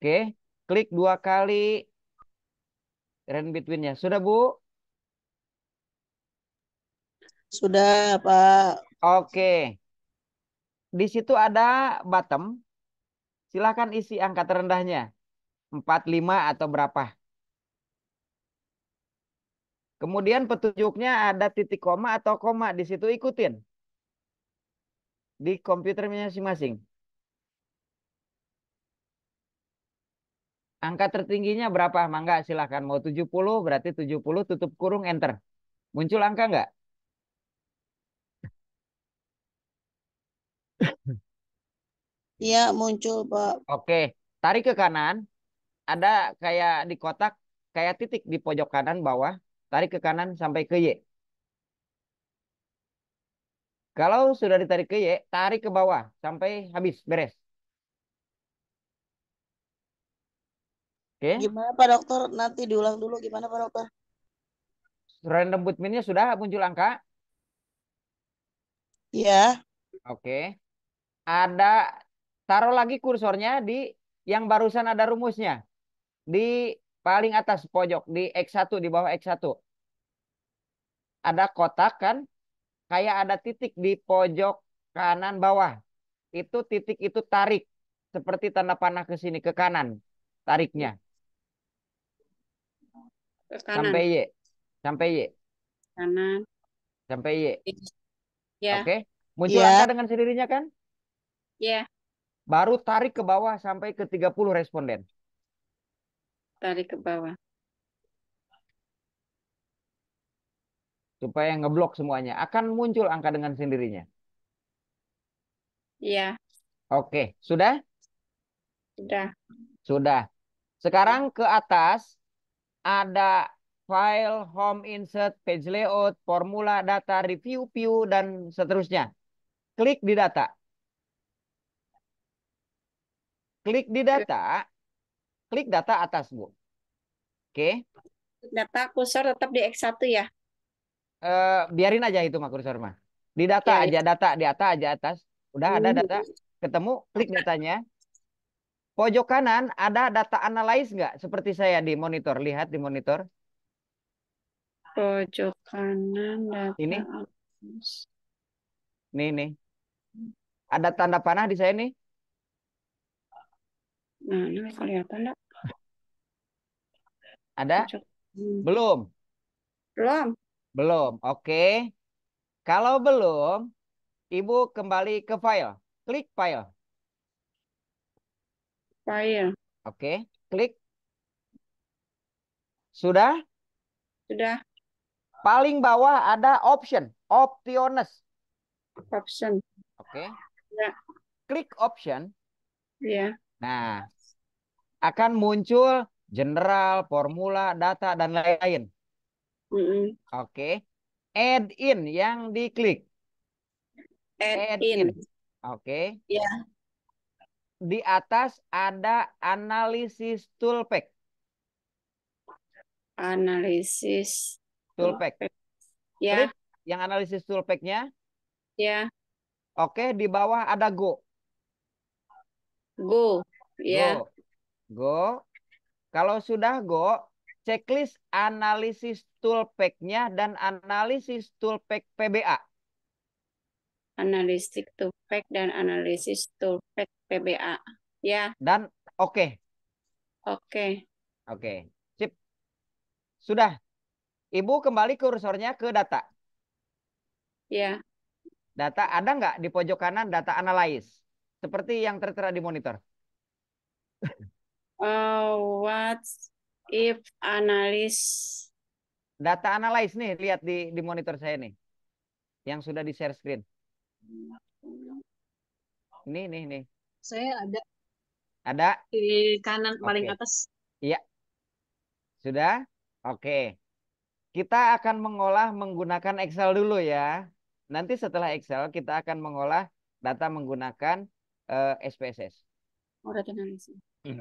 Oke, klik 2 kali range between-nya. Sudah, Bu? Sudah, Pak. Oke. Di situ ada bottom. Silahkan isi angka terendahnya. 45 atau berapa. Kemudian petunjuknya ada titik koma atau koma. Di situ ikutin. Di komputernya masing-masing. Angka tertingginya berapa? Mangga silahkan. Mau 70 berarti 70 tutup kurung enter. Muncul angka nggak? Iya, muncul, Pak. Oke. Tarik ke kanan. Ada kayak di kotak. Kayak titik di pojok kanan bawah. Tarik ke kanan sampai ke Y. Kalau sudah ditarik ke Y, tarik ke bawah sampai habis, beres. Oke. Gimana, Pak Dokter? Nanti diulang dulu gimana, Pak Dokter? Random bootminnya sudah muncul angka. Iya. Oke. Ada taruh lagi kursornya di yang barusan ada rumusnya. Di paling atas pojok di X1 di bawah X1. Ada kotak kan? Kayak ada titik di pojok kanan bawah. Itu titik itu tarik seperti tanda panah ke sini ke kanan. Tariknya Ke kanan, sampai Y. Sampai Y. kanan. Sampai Y. Ya, Oke. Muncul angka Iya. dengan sendirinya kan? ya, Baru tarik ke bawah sampai ke 30 responden. tarik ke bawah. Supaya ngeblok semuanya. Akan muncul angka dengan sendirinya. Iya, Oke. Sudah? sudah. Sudah. Sekarang ke atas ada file, home, insert, page layout, formula, data, review, view, dan seterusnya. Klik di data. Klik di Ke data. Klik data atas, Bu. Oke. data kursor tetap di X1 ya. Biarin aja itu Mak Kursor mah. Di data Ya, ya. aja, data. Di data aja atas. Udah ada data. Ketemu, klik datanya. Pojok kanan ada data analyze nggak? Seperti saya di monitor. Lihat di monitor. Pojok kanan data Ini, atas. nih. Ada tanda panah di saya nih. Nah, ini kelihatan enggak? Ada? Pojok. Belum. Belum. Belum. Oke. Kalau belum, Ibu kembali ke file. Klik file. File. Oke. Klik. Sudah. Sudah. Paling bawah ada option. Optiones. Option. Oke. Ya, Klik option. ya. Nah, akan muncul general, formula, data, dan lain-lain. Mm-mm. Oke. Add in yang diklik. Add Add in. in. Oke. Ya, Di atas ada analisis toolpack. analisis Toolpack. toolpath. Klik Ya, yang analisis toolpacknya. ya. Oke, di bawah ada Go. Go. Ya, Go. Go. Kalau sudah Go, checklist analisis toolpack-nya dan analisis toolpack PBA. analisis toolpath dan analisis toolpath PBA. Ya, Dan oke. oke. Oke. Sip. Sudah. Ibu kembali kursornya ke data. Ya. Data ada nggak di pojok kanan data analyze? Seperti yang tertera di monitor. What if analis? Data analyze nih, lihat di monitor saya nih. Yang sudah di share screen. Nih. Saya ada Ada? di kanan paling Oke. atas. Iya, sudah? Oke. Kita akan mengolah menggunakan Excel dulu ya. Nanti setelah Excel kita akan mengolah data menggunakan SPSS. Oh, data analisis. Ya,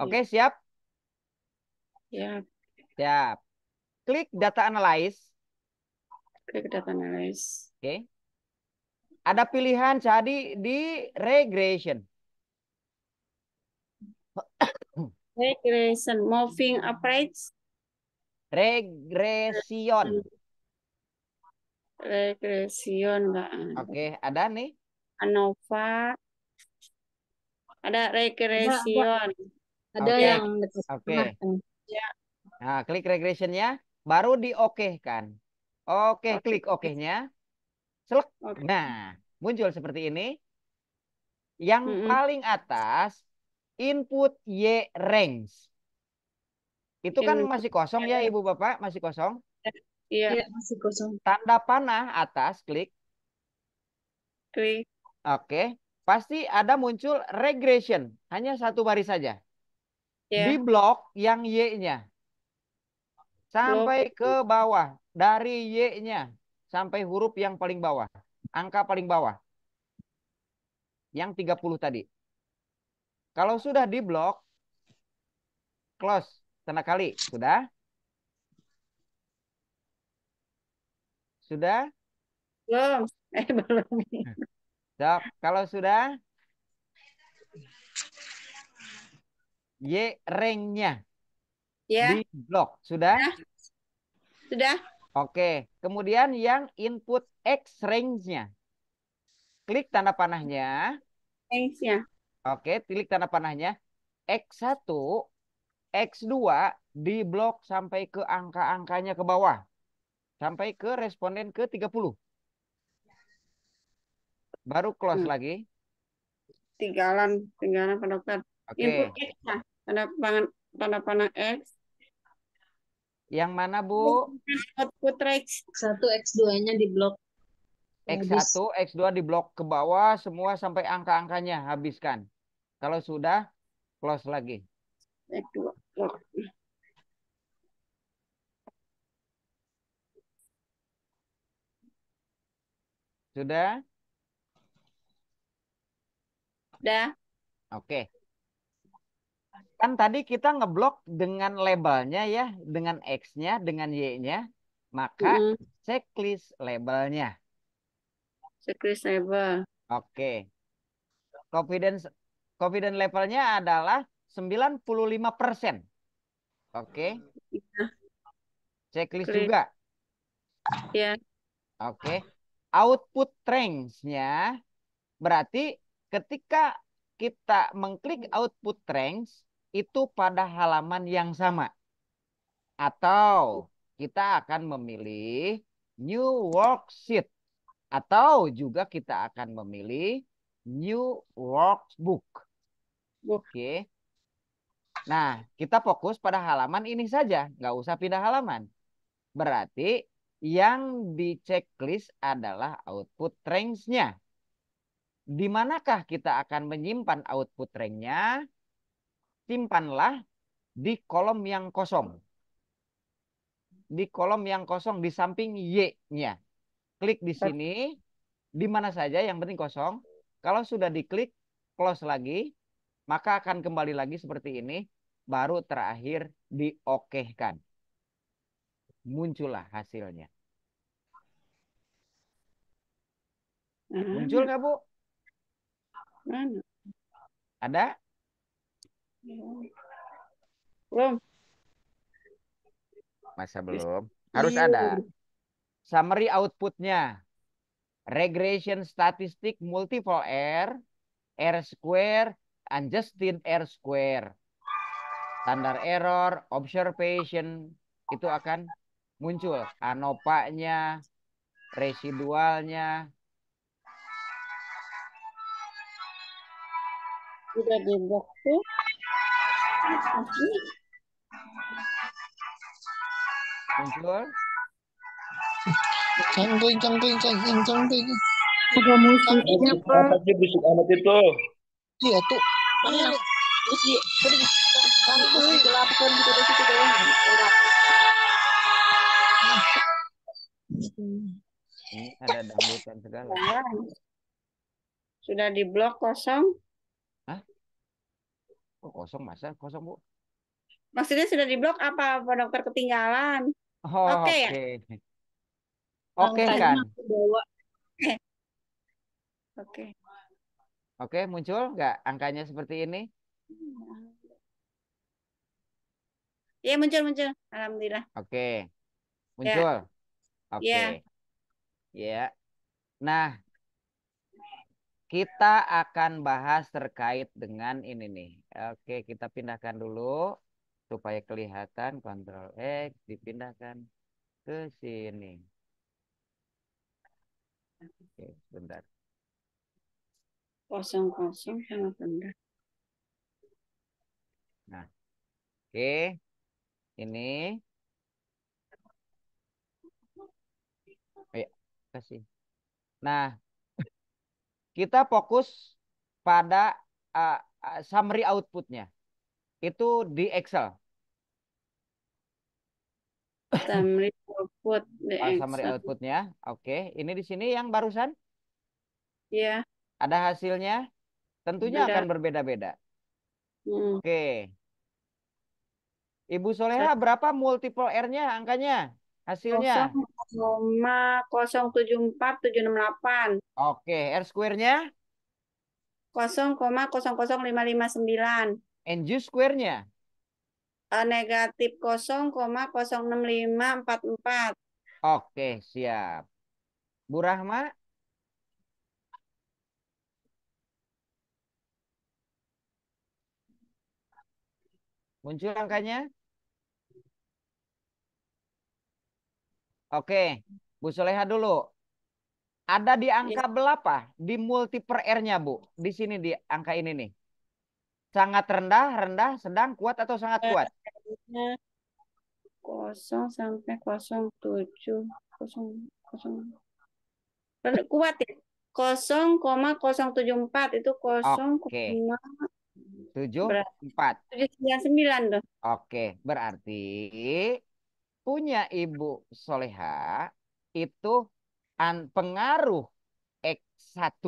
Oke, siap? ya. Siap. Klik data analyze. Klik data analis. Oke. Ada pilihan jadi di regression. Regression, moving average, Regression. regression nggak ada. Oke, ada nih. ANOVA, ada regression. Ada Oke. yang dekat Oke. tengah kan. Ya, Nah, klik regressionnya, baru di oke-kan. Oke, oke. klik oke-nya. Selek. Oke. Nah, muncul seperti ini. Yang Mm-mm. paling atas, input Y range. Itu kan Input. masih kosong ya, Ibu Bapak? Masih kosong. Iya, Iya, masih kosong. Tanda panah atas, klik. klik. Oke. Pasti ada muncul regression. Hanya satu baris saja. Di Ya, blok yang Y-nya. blok. Sampai ke bawah. Dari Y-nya. Sampai huruf yang paling bawah. Angka paling bawah. Yang 30 tadi. Kalau sudah di blok, close. Tanda kali. Sudah? Sudah? Belum. Belum. Sok. Kalau sudah, Y rank-nya Ya, di blok. Sudah? ya, sudah. Oke. Kemudian yang input X range-nya. Klik tanda panahnya. Thanks-nya. Oke, klik tanda panahnya. X1, X2 di blok sampai ke angka-angkanya ke bawah. Sampai ke responden ke 30. Baru close Hmm. lagi. Tinggalan Pak Dokter. Input Oke. X ya. Tanda panah X. Yang mana, Bu? Output X. Satu X2-nya di blok. Habis. X1, X2 di blok ke bawah. Semua sampai angka-angkanya. Habiskan. Kalau sudah, close lagi. X2. Blok. Sudah? Udah. Oke. Kan tadi kita ngeblok dengan labelnya ya. Dengan X-nya, dengan Y-nya. Maka Mm-mm. checklist labelnya. Checklist label. Oke. Confidence levelnya adalah 95%. Oke. Iya, Checklist klik. juga. Ya. Oke. Output range-nya berarti ketika kita mengklik output range itu pada halaman yang sama. Atau kita akan memilih new worksheet. Atau juga kita akan memilih new workbook. Book. Oke. Nah, kita fokus pada halaman ini saja. Nggak usah pindah halaman. Berarti yang di checklist adalah output range-nya. Di manakah kita akan menyimpan output range-nya? Simpanlah di kolom yang kosong. Di kolom yang kosong di samping Y-nya. Klik di sini. Di mana saja yang penting kosong. Kalau sudah diklik, close lagi. Maka akan kembali lagi seperti ini. Baru terakhir diokekan. Muncullah hasilnya. Muncul Mana? nggak, Bu? Mana? Ada? Belum. Masa belum? Harus Iya. ada. Summary outputnya. Regression statistik multiple R, R square, adjusted R square. Standar error, observation, itu akan muncul. ANOVA-nya, residualnya. Udah di blok tuh. Muncul. Cangkring. Ada musiknya, Pak. Apa sih bisik amat itu? Iya tuh. Mana? Terus di terus digelapkan gitu dari situ doang. Ini ada dangdutan segala. Sudah di blok kosong. Hah? Oh, kosong masa? Kosong, Bu? Maksudnya sudah di blok apa Pak Dokter ketinggalan? Oh, Oke ya? oke. Oke kan? Bawa. Oke. Oke, muncul nggak angkanya seperti ini? Ya, muncul. Alhamdulillah. Oke, Ya, muncul. Oke, ya. ya. Nah, kita akan bahas terkait dengan ini nih. Oke, kita pindahkan dulu supaya kelihatan. Ctrl X dipindahkan ke sini. Oke, sebentar. Kosong sama benda. Nah, oke, ini. Ayo, kasih. Nah, kita fokus pada summary outputnya. Itu di Excel. Summary output di Summary Excel. outputnya. Oke, ini di sini yang barusan Ya, ada hasilnya. Tentunya akan ada. berbeda-beda. Hmm. Oke. Ibu Soleha berapa multiple R-nya angkanya? Hasilnya. 0,074768. Oke, R square-nya. 0,00559. NG square-nya. Negatif 0,06544. Oke, siap. Bu Rahma, muncul angkanya. Oke, Bu Soleha dulu. Ada di Ya, angka berapa? Di multiple R-nya, Bu. Di sini di angka ini nih. Sangat rendah, rendah, sedang, kuat atau sangat kuat? 0 sampai 07 kuat ya. 0,074 itu 0, Oke, 74. 799 tuh. Oke, berarti punya Ibu Soleha itu pengaruh X1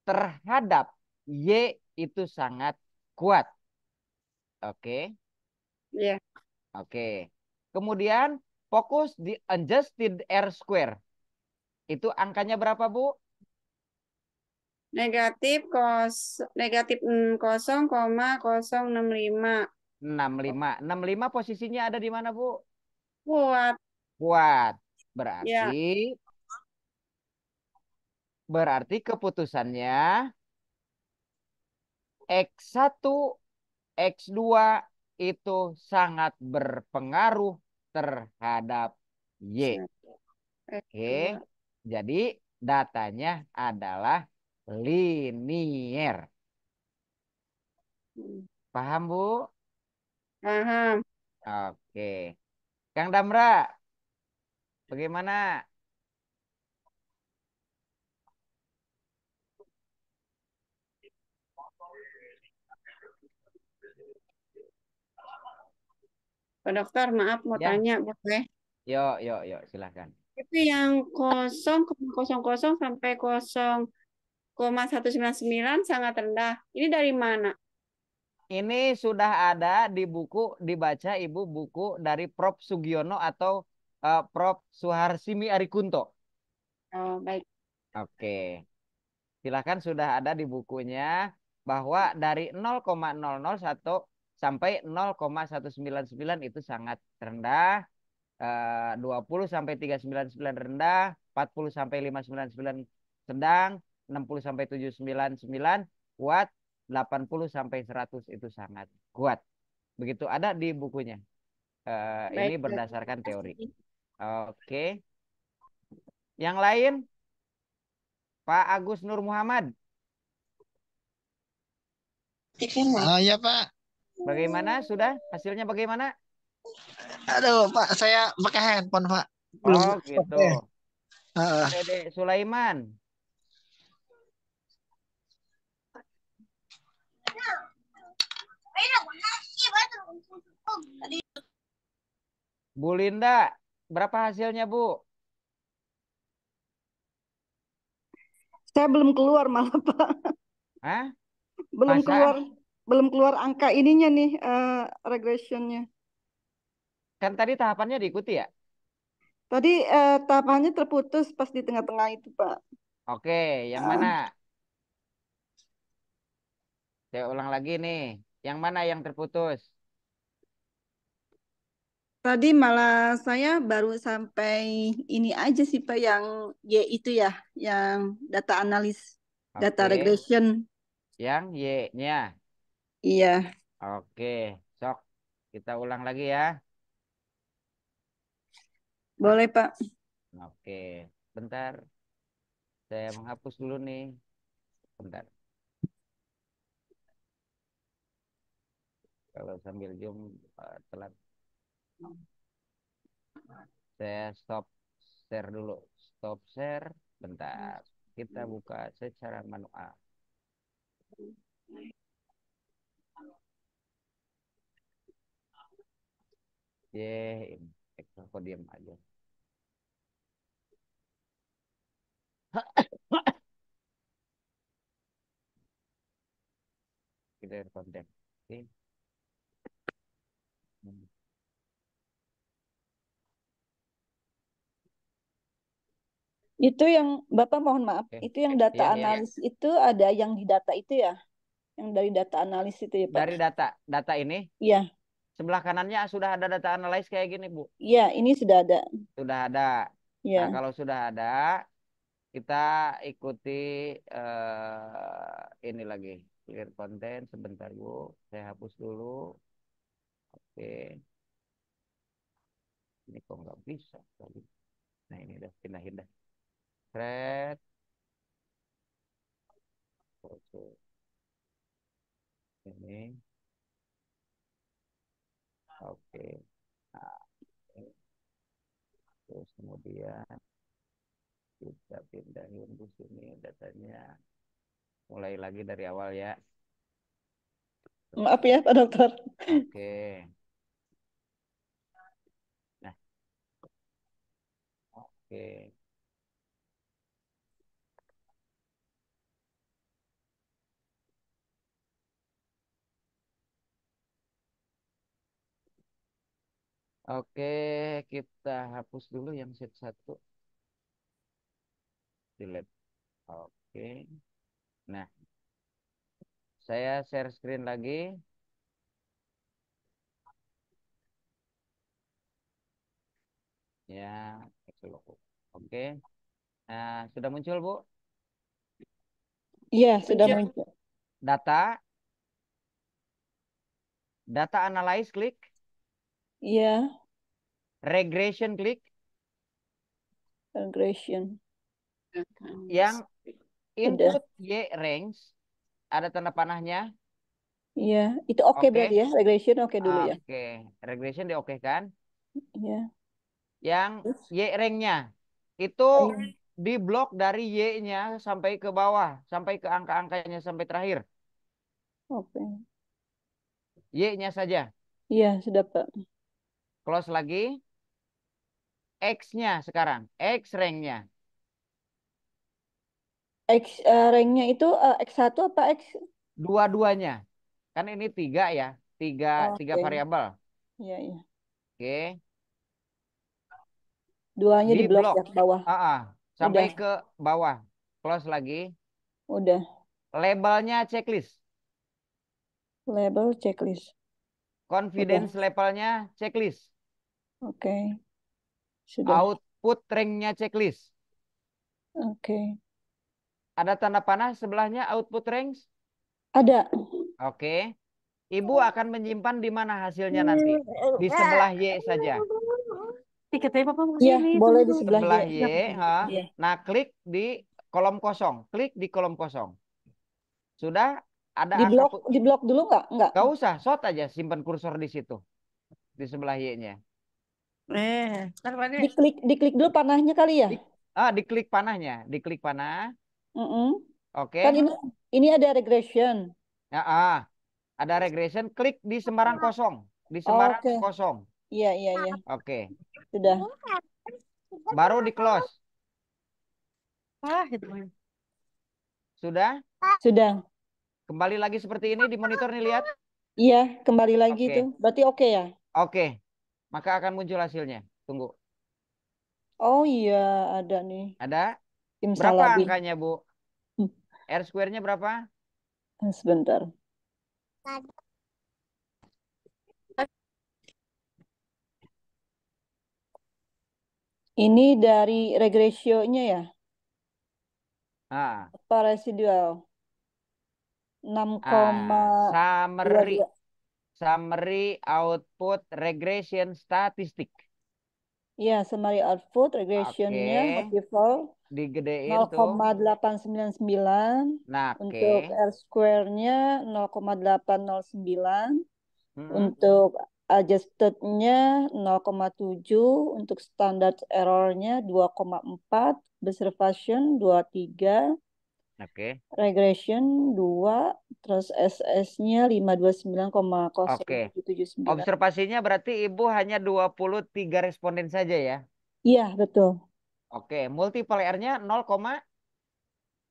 terhadap Y itu sangat kuat. Oke, Ya, oke. Kemudian fokus di adjusted R square. Itu angkanya berapa, Bu? negatif 0,065 65. Posisinya ada di mana, Bu? kuat. Kuat. Berarti Ya, berarti keputusannya X1, X2 itu sangat berpengaruh terhadap Y. satu, Oke. X2. Jadi datanya adalah linier. Hmm. Paham, Bu? Paham. Oke. Kang Damra, bagaimana? Pak Dokter, maaf mau Ya, tanya, boleh? yuk, silahkan. Itu yang 0,00 sampai 0,199 sangat rendah. Ini dari mana? Ini sudah ada di buku, dibaca Ibu buku dari Prof. Sugiono atau Prof. Suharsimi Arikunto. Oh, baik. Oke. Silahkan sudah ada di bukunya bahwa dari 0,001 sampai 0,199 itu sangat rendah, 20 sampai 399 rendah, 40 sampai 599 sedang, 60 sampai 799 kuat, 80 sampai 100 itu sangat kuat. Begitu ada di bukunya. Ini Baik, terima berdasarkan teori. kasih. Oke. Yang lain, Pak Agus Nur Muhammad, Ya Pak. bagaimana? Sudah hasilnya bagaimana? Aduh Pak, saya pakai handphone Pak. Belum Oh, gitu. oke. Pak Heeh. Dede Sulaiman, Bu Linda, berapa hasilnya, Bu? Saya belum keluar malah Pak. Hah? Belum Masa? keluar belum keluar angka ininya nih regressionnya. Kan tadi tahapannya diikuti ya? Tadi tahapannya terputus pas di tengah-tengah itu Pak. Oke, yang mana? Saya ulang lagi nih. Yang mana yang terputus? Tadi malah saya baru sampai ini aja sih Pak yang Y itu ya, yang data analis, data Oke, regression. yang Y-nya. Iya, Oke, sok. Kita ulang lagi ya. boleh Pak. Oke, bentar. Saya menghapus dulu nih. Bentar. Kalau sambil zoom telat. Saya stop share dulu. Stop share. Bentar. Kita buka secara manual. Ini. Kok diam aja. Kita konten. Oke. Itu yang Bapak mohon maaf, Oke. itu yang data Iya, iya. analis itu ada yang di data itu ya, yang dari data analis itu ya Pak. Dari data ini Iya, sebelah kanannya sudah ada data analyze kayak gini, Bu. iya ini sudah ada. Sudah ada. Nah, Iya. kalau sudah ada, kita ikuti ini lagi. Clear konten sebentar, Bu. Saya hapus dulu. Oke. Ini kok nggak bisa tadi. Nah, ini udah pindahin dah. Thread. Oke. Ini. Oke. Nah, ini. Terus kemudian kita pindahin di sini datanya. Mulai lagi dari awal ya. Maaf ya Pak Dokter. Oke. Nah, oke. Oke, kita hapus dulu yang set satu. Delete. Oke. Nah, saya share screen lagi. Ya, oke. Nah, sudah muncul, Bu. Iya, sudah Muncul. muncul. Data, data analyze klik, Iya, regression klik, regression. yang Udah. input Y range ada tanda panahnya. Iya, itu oke berarti Oke. ya, regression oke dulu ya. Oke, regression di oke kan? Iya. Yang Terus, Y range-nya itu oh, iya. di blok dari Y-nya sampai ke bawah, sampai ke angka-angkanya sampai terakhir. Oke. Y-nya saja. Iya, sudah Pak. Close lagi. X-nya sekarang. X rank-nya. Ranknya itu X1 apa X? Dua-duanya. Kan ini tiga ya. Tiga Oke. variabel. Iya, iya. Oke. Duanya Di di blok blok. ya ke bawah. Ah, ah. Sampai Udah, ke bawah. Close lagi. udah. Labelnya checklist. Label checklist. Udah. Confidence levelnya checklist. Oke. Sudah. Output rank-nya checklist. Oke. Ada tanda panah sebelahnya output rank. Ada. Oke. Ibu akan menyimpan di mana hasilnya nanti? Di sebelah Y saja. Tiketnya Papa mau Iya, sini boleh di tunggu. sebelah Y. Sebelah Y. Ha. Iya. Nah, klik di kolom kosong. Klik di kolom kosong. Sudah ada angka. Di blok dulu nggak? Nggak. Gak usah, short aja. Simpan kursor di situ. Di sebelah Y-nya. Ntar mana? Diklik dulu panahnya kali ya? Diklik panahnya. Diklik panah. Mm-mm. Kan Oke. ini ada regression. Ya, ada regression. Klik di sembarang kosong. Di sembarang Oke. kosong. Iya, iya, iya. Oke. Sudah. Baru di close. Itu. Sudah. Sudah. Kembali lagi seperti ini di monitor nih lihat. Iya, kembali lagi Oke. tuh. Berarti oke ya? Oke. Maka akan muncul hasilnya. Tunggu. Oh iya, ada nih. Ada? Berapa Simsalabim. angkanya, Bu? R square-nya berapa? Sebentar. Ini dari regresionya ya, Ah, apa residual? 6,22. summary output regression statistik. Iya, summary output Oke, regressionnya multiple digedein tuh. 0,899. Nah, Untuk oke. R square-nya 0,809. Mm-mm. Untuk adjusted-nya 0,7. Untuk standard error-nya 2,4. Observation 23. Oke. Regression 2. Terus SS-nya Oke. 529,0779. Observasinya berarti Ibu hanya 23 responden saja ya. Iya, betul. Oke, multiplier-nya 0,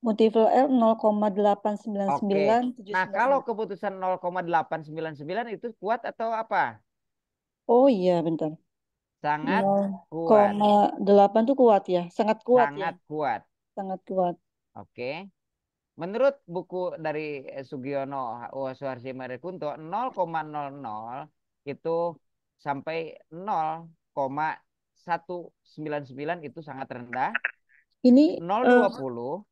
Multiple R oke. Nah, kalau 0,899,799. keputusan 0,899 itu kuat atau apa? Oh iya, bentar. Sangat kuat. 0,8 tuh kuat ya. Sangat kuat ya. Sangat kuat. Sangat kuat. Oke. Menurut buku dari Sugiono Suharsi Marikunto 0,00 itu sampai 0,199 itu sangat rendah. Ini 0,20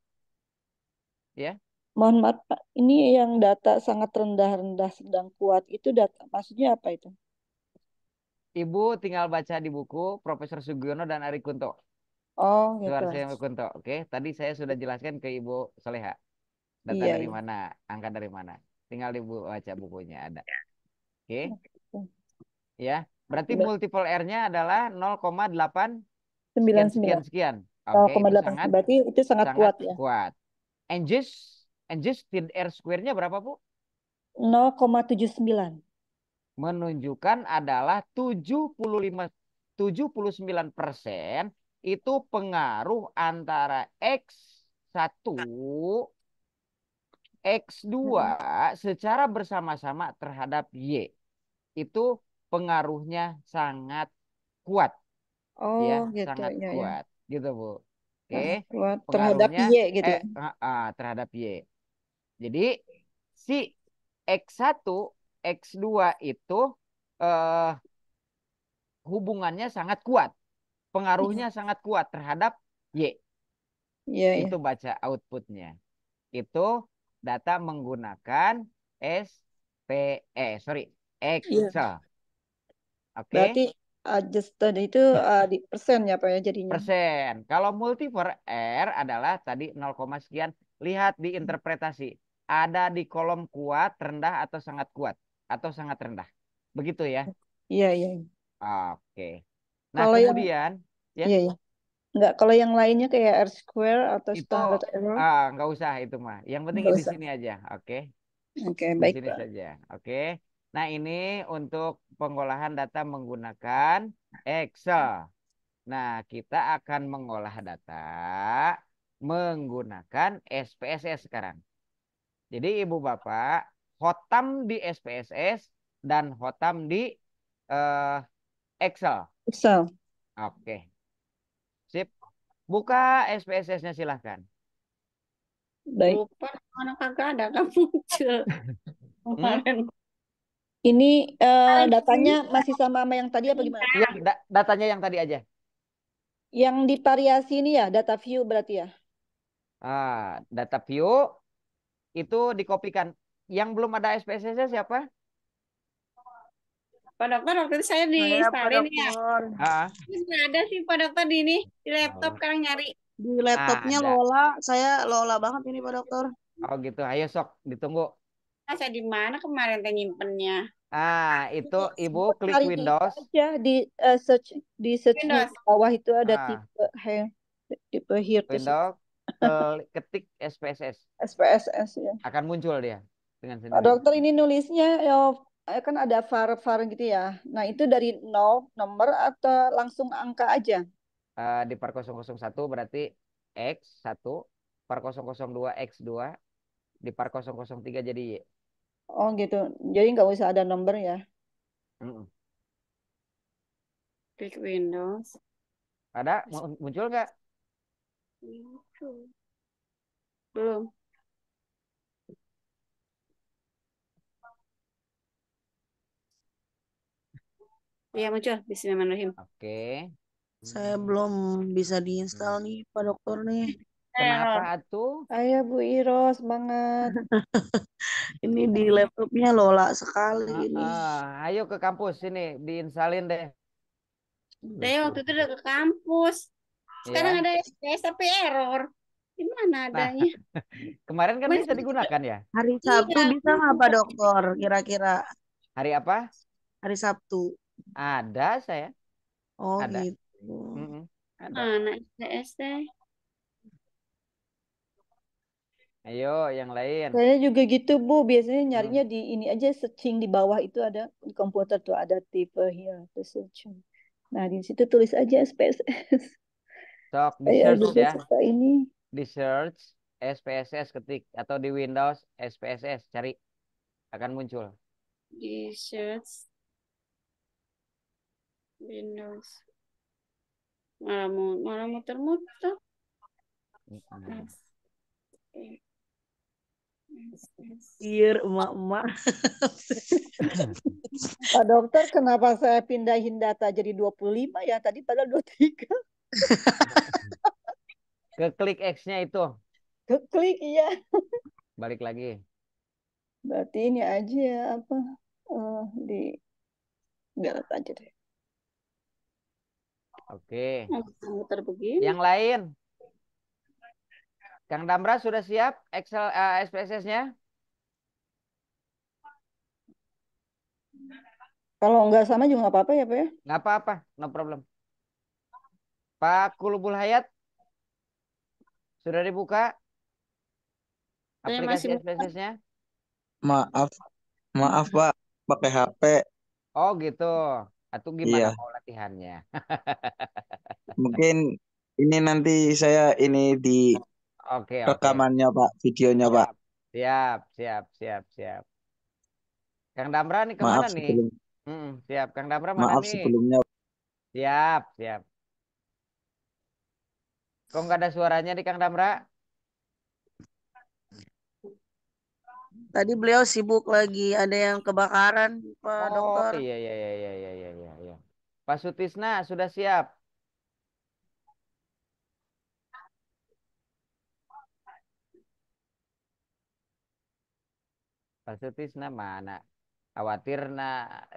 ya. mohon maaf Pak. Ini yang data sangat rendah-rendah sedang kuat itu data maksudnya apa itu? Ibu tinggal baca di buku Profesor Sugiono dan Ari Kunto. Oh gitu. Suharsi Marikunto. Oke, tadi saya sudah jelaskan ke Ibu Soleha. Data Iya dari iya. mana, angka dari mana. Tinggal Ibu baca bukunya ada. Oke, ya. Berarti multiple R-nya adalah 0,8 sekian sekian 99. sekian. Oke, itu 0,8. sangat Berarti itu sangat sangat kuat ya. kuat. Angus Angus R square-nya berapa, Bu? 0,79. Menunjukkan adalah 79% itu pengaruh antara X1 X2 secara bersama-sama terhadap Y. Itu pengaruhnya sangat kuat Oh ya, gitu sangat ya ya. kuat gitu, Bu. Sangat Oke, kuat terhadap pengaruhnya Y gitu ya. terhadap Y. Jadi si X1 X2 itu eh, hubungannya sangat kuat, Iya pengaruhnya sangat kuat terhadap Y. iya iya. Itu baca outputnya. Itu data menggunakan sorry, Iya. Excel. Berarti Oke, adjusted itu di persen ya Pak ya jadinya. persen. Kalau multiple R adalah tadi 0, sekian. Lihat di interpretasi. Ada di kolom kuat, rendah, atau sangat kuat. Atau sangat rendah. Begitu ya. Iya iya. Oke. Nah, Kalau yang kemudian ya iya iya. Enggak, kalau yang lainnya kayak R square atau itu standard error nggak usah itu mah. Yang penting enggak di usah. sini aja. Oke. Oke, Di baik sini Pak. saja. Oke. Nah, ini untuk pengolahan data menggunakan Excel. Nah, kita akan mengolah data menggunakan SPSS sekarang. Jadi Ibu Bapak hotam di SPSS dan hotam di eh, Excel. Excel. Oke, sip. Buka SPSS-nya silahkan. Baik. Lupa mana kagak ada kan muncul Hmm? kemarin. Ini Kemarin datanya ini masih sama yang tadi apa gimana Pak? Iya, datanya yang tadi aja. Yang di variasi ini ya, data view berarti ya. Data view itu dikopikan. Yang belum ada SPSS siapa? Pak Dokter waktu itu saya di Saya Pak salin ya. Dokter. Ah, Terus nggak ada sih Pak Dokter di ini di laptop oh, sekarang nyari. Di laptopnya ada. Lola, saya Lola banget ini Pak Dokter. Oh gitu. Ayo sok ditunggu. Masa di mana kemarin teh nyimpennya? Itu Ibu klik Cari di itu Windows. aja di searchnya di Windows. bawah itu ada Ah, tipe here to Windows ketik SPSS. SPSS ya. Akan muncul dia dengan Pak sendiri. dokter ini nulisnya ya kan ada var gitu ya. Nah, itu dari nol nomor atau langsung angka aja? Di per 001 berarti X1, per 002 X2, di per 003 jadi Y. Oh gitu. Jadi nggak usah ada nomor ya. Mm-mm. Klik Windows. Ada muncul nggak? Belum. Iya muncul. Bismillahirrahmanirrahim. Oke. Saya belum bisa diinstal nih, Pak Dokter nih. Kenapa Error. atuh? Ayo Bu Iro, semangat. Ini di laptopnya lola sekali ini. Ayo ke kampus sini diinsalin deh. Saya waktu itu udah ke kampus. Sekarang Ya. ada SPS tapi error. Gimana Nah, adanya? kemarin kan bisa Masih digunakan ya. Hari Sabtu iya. bisa nggak Pak Dokter? Kira-kira Hari apa? hari Sabtu. Ada saya. Oh Ada. gitu. Mm-mm, ada. Mana SPS teh? Ayo yang lain. Saya juga gitu Bu, biasanya Hmm. nyarinya di ini aja, searching di bawah itu ada, di komputer tuh ada tipe here, the searching. Nah di situ tulis aja SPSS. Sok di Saya search juga ya. suka ini. Di search SPSS ketik atau di Windows SPSS cari akan muncul. Di search Windows. Malah muter-muter. Mm-mm. Biar emak-emak. Pak Dokter, kenapa saya pindahin data jadi 25 ya? Tadi padahal 23. Ke klik X-nya itu. Keklik iya. Balik lagi. Berarti ini aja ya, apa, di delete aja deh. Oke. Muter begini. Yang lain. Kang Damra sudah siap Excel SPSS-nya? Kalau nggak sama juga nggak apa-apa ya Pak ya? Nggak apa-apa, no problem. Pak Kulubul Hayat sudah dibuka Saya aplikasi masih muter. SPSS-nya? Maaf, maaf Pak, pakai HP. Oh gitu. Atau gimana Iya, mau latihannya? mungkin ini nanti saya ini di Oke, oke. rekamannya Pak, videonya Pak. Siap, siap, siap, siap, siap. Kang Damra nih kemana Maaf nih? sebelum Siap. Kang Damra mana maaf nih? sebelumnya. Siap, siap. Kok nggak ada suaranya di Kang Damra? Tadi beliau sibuk lagi, ada yang kebakaran, Pak Oh Dokter. iya, iya, iya, iya, iya, iya, iya, iya. Pak Sutisna sudah siap. Pak Sutisna mana? Khawatir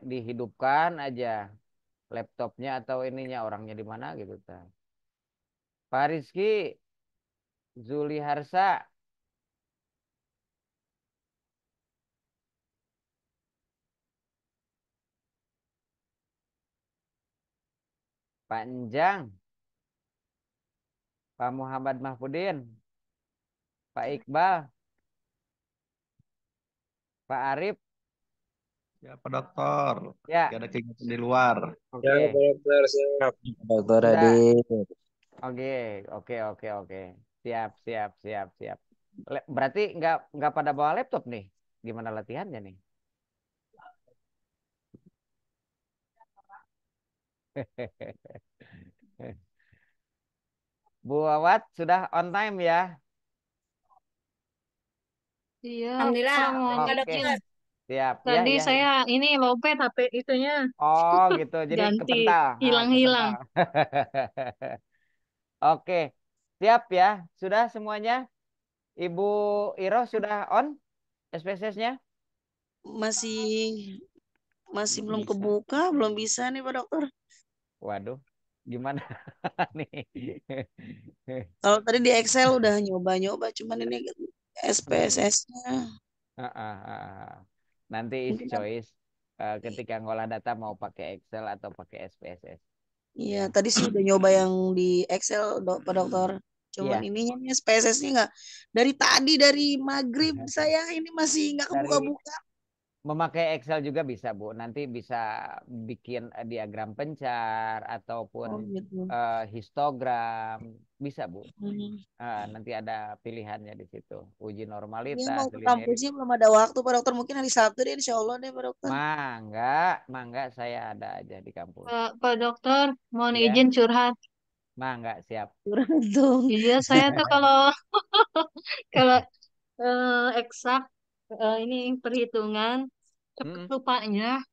dihidupkan aja laptopnya atau ininya orangnya di mana gitu. Pak Rizky Zuli Harsa. Pak Enjang, Pak Muhammad Mahfudin, Pak Iqbal, Pak Arif. Ya, Pak Dokter. Ya, Gak ada kegiatan di luar. Ya, oke. dokter siap. Dokter Sudah. Adit. Oke, oke, oke, oke. Siap, siap, siap, siap. Berarti nggak pada bawa laptop nih. Gimana latihannya nih? Bu Awat sudah on time ya? Iya, Alhamdulillah. Pak, mau Pak Oke, ngecek. Dokter. siap. Ya, Tadi ya. saya ini lopet HP itunya Oh, gitu. Jadi ganti, kepental. hilang-hilang. Kepental. Oke, siap ya. Sudah semuanya? Ibu Iro sudah on SPSS-nya? Masih masih belum kebuka, belum bisa nih Pak Dokter. Waduh, gimana nih? Kalau tadi di Excel udah nyoba-nyoba, cuman ini SPSS-nya. Ah, ah, ah, ah. Nanti is Mungkin choice ketika ngolah data mau pakai Excel atau pakai SPSS. iya, Ya, tadi sih udah nyoba yang di Excel, Pak Dokter. Cuman iya. ininya nih SPSS-nya nggak, dari tadi dari maghrib saya ini masih nggak Dari kebuka-buka. memakai Excel juga bisa, Bu. Nanti bisa bikin diagram pencar ataupun Oh gitu. histogram, bisa, Bu. Hmm. Nanti ada pilihannya di situ. Uji Ini normalitas, mau ke linearis. kampusnya belum ada waktu Pak Dokter. Mungkin hari Sabtu deh, Insya Allah deh Pak Dokter. Mangga, mangga saya ada aja di kampus. Pak Dokter, mohon Ya, izin curhat. Mangga, siap. Kurang dong. Iya, saya tuh kalau kalau eksak ini perhitungan cepet Mm-mm. lupanya.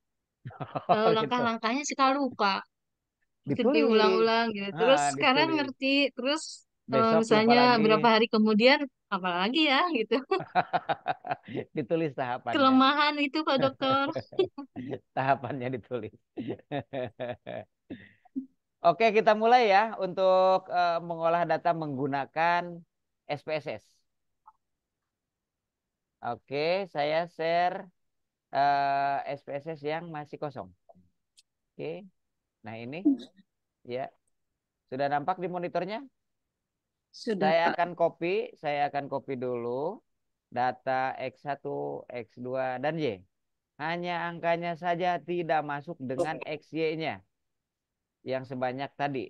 Oh, gitu. Langkah-langkahnya suka lupa. Ikut Ditulis. diulang-ulang gitu. Terus sekarang Ditulis. ngerti. Terus Besok lupa misalnya lagi. berapa hari kemudian, apalagi ya gitu. Ditulis tahapannya. Kelemahan itu Pak Dokter. Tahapannya ditulis. Oke, kita mulai ya untuk mengolah data menggunakan SPSS. Oke, saya share SPSS yang masih kosong. Oke, nah ini ya sudah nampak di monitornya. Sudah, Pak. Saya akan copy dulu data X1, X2, dan Y. Hanya angkanya saja tidak masuk dengan XY-nya yang sebanyak tadi.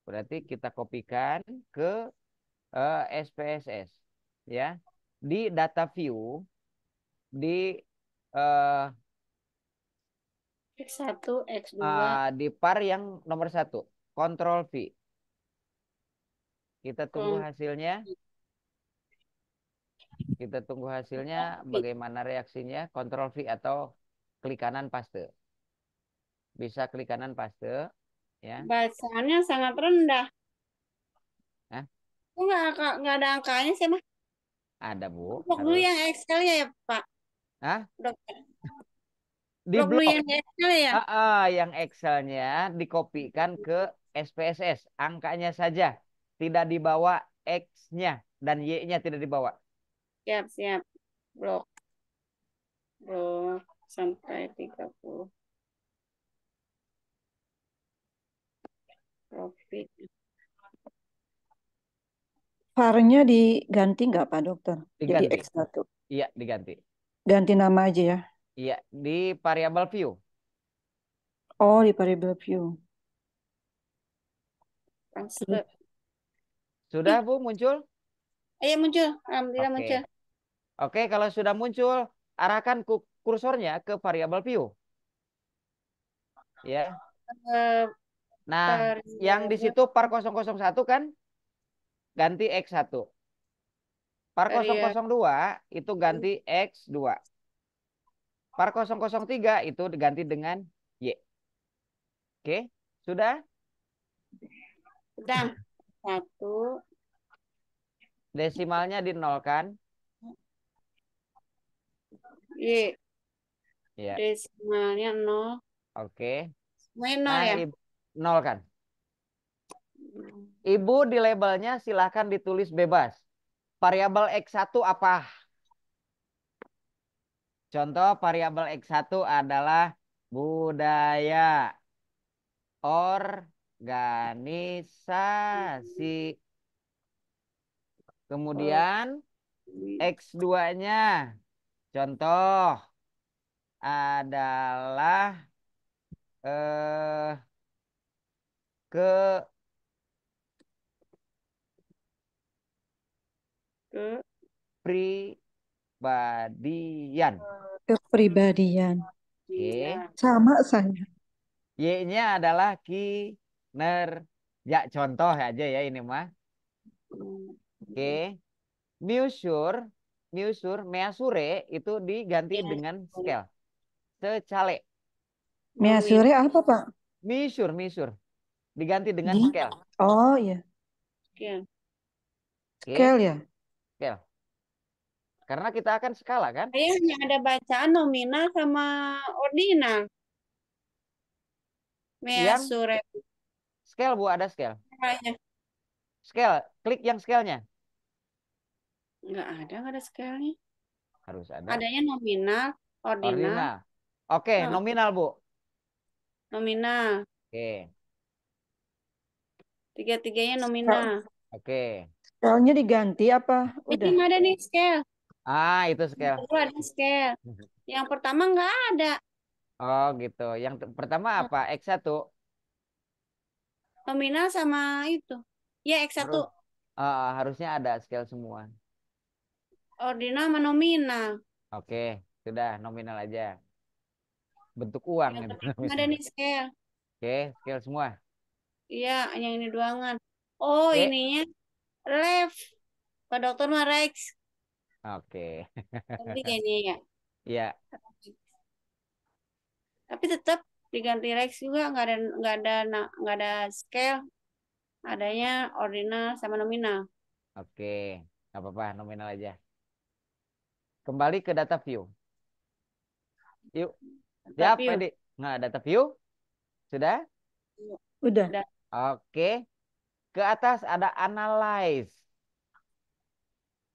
Berarti kita kopikan ke SPSS ya. Di data view di eh, X1, X2. di par yang nomor 1, Control V. Kita tunggu Kom- hasilnya. Kita tunggu hasilnya bagaimana reaksinya. Control V atau klik kanan paste. Bisa klik kanan paste ya. Bacaannya sangat rendah. Nah, Kok nggak ada angkanya sih, Mas? ada Bu, Blok dulu harus. yang Excel-nya ya, Pak. Hah? Dokter. Di Blok dulu blok. yang Excel ya. Yang Excelnya dikopikan ke SPSS. Angkanya saja. Tidak dibawa X-nya dan Y-nya tidak dibawa. Siap, siap. Blok. Blok sampai 30. Profit. VAR-nya diganti nggak, Pak Dokter? Jadi Diganti. X1. Iya, diganti. Ganti nama aja ya. Iya, di variable view. Oh, di variable view. Transfer. Sudah Bu muncul? Ayo muncul. Alhamdulillah Oke. muncul. Oke, kalau sudah muncul, arahkan kursornya ke variable view. Ya. Eh, Nah, yang di situ par 001 kan ganti X1. Par variable 002 itu ganti X2. Par 003 itu diganti dengan Y. Oke, sudah? sedang. 1. Desimalnya dinolkan. Y. Ya, Desimalnya 0. oke. Semuanya 0 Nah, ya. nol kan. Ibu di labelnya silahkan ditulis bebas. Variabel X1 apa? Contoh variabel X1 adalah budaya organisasi. Kemudian X2-nya contoh adalah eh kepribadian. Kepribadian. Oke. Sama saya. Y-nya adalah kinerja. Contoh aja ya ini mah. Oke. Measure itu diganti dengan scale. Secale. Measure apa, Pak? Measure. Diganti dengan Di? scale. Oh, iya. Sekian. Oke, Scale ya. scale. Karena kita akan skala kan? Saya hanya ada bacaan nominal sama ordinal. Yang Measure. scale Bu, ada scale. Makanya. Scale, klik yang scale-nya. Nggak ada scale-nya. Harus ada. Adanya nominal, ordinal, Ordinal. Oke, Nah. nominal Bu. nominal. Oke, Tiga-tiganya nominal. oke. Scale-nya diganti apa? Ini Udah. nggak ada nih scale. Itu scale. Kedua ada scale. Yang pertama nggak ada. Oh gitu. Yang pertama apa? X1. Nominal sama itu. Ya X1. Harusnya ada scale semua. Ordinal sama nominal. Oke, sudah nominal aja. Bentuk uang Yang itu. pertama ada nih scale. Oke, scale semua. Iya, yang ini doangan. Oh, Oke. ininya left. Pak Dokter mah Rex. Oke. Tapi ini ya. Ya, Tapi tetap diganti Rex juga nggak ada scale. Adanya ordinal sama nominal. oke. Nggak apa-apa, nominal aja. Kembali ke data view. Yuk. Siap, Tapi Pedi. Nah, data view. Sudah? Udah. udah Oke. Ke atas ada analyze.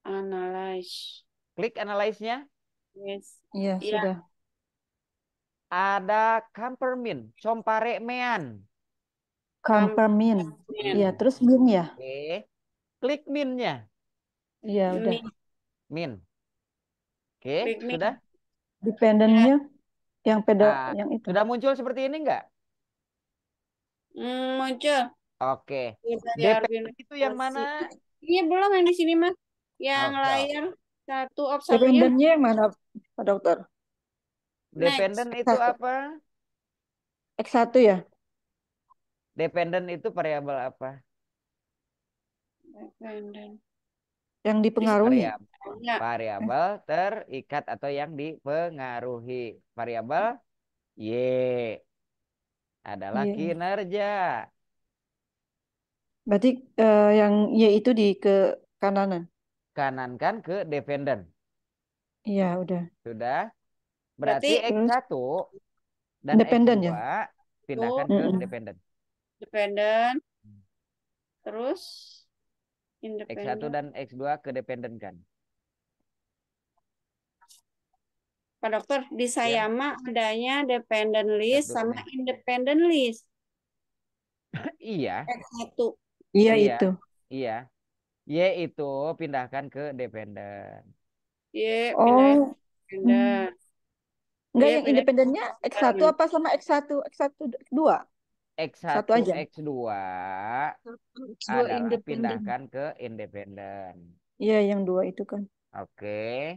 analyze. Klik analyze-nya. Yes. Iya, Iya, sudah. Ada Campermin. Compare mean. Campermin. Campermin. Iya, terus min ya? Oke. Klik min-nya. Iya, udah. Min. Min. Oke, Klik min. sudah? Dependennya yang Ah, yang itu. sudah muncul seperti ini enggak? Muncul. Oke. Udah ya, Dependen itu yang mana? Ini belum yang di sini mah. Yang Oke. layar satu of satunya Dependennya yang mana, Pak Dokter? Dependen next. itu X1. apa? X1 ya? Dependen itu variabel apa? Dependent. Yang dipengaruhi. Ya, Variabel terikat atau yang dipengaruhi. Variabel Y adalah Iya. kinerja. Berarti yang Y itu di ke kananan. Kanankan ke dependen. Iya, udah. Sudah? berarti Berarti Terus X1 dan independen X2 ya? pindahkan ke Mm-mm. dependen. dependent terus X1 independent. dan X2 ke dependen kan? Pak Dokter, di saya Ya, mah adanya dependent lihat list dulu sama nih. independent list. Iya, X1. Iya, iya, itu. iya. Y itu pindahkan ke dependen. Y pindah Oh, independent. enggak, Y yang pindah independennya X1 independent. apa sama X1? X1 2? Satu X1, aja. X2 Dua adalah independen. pindahkan ke independen. Iya, yang 2 itu kan. Oke,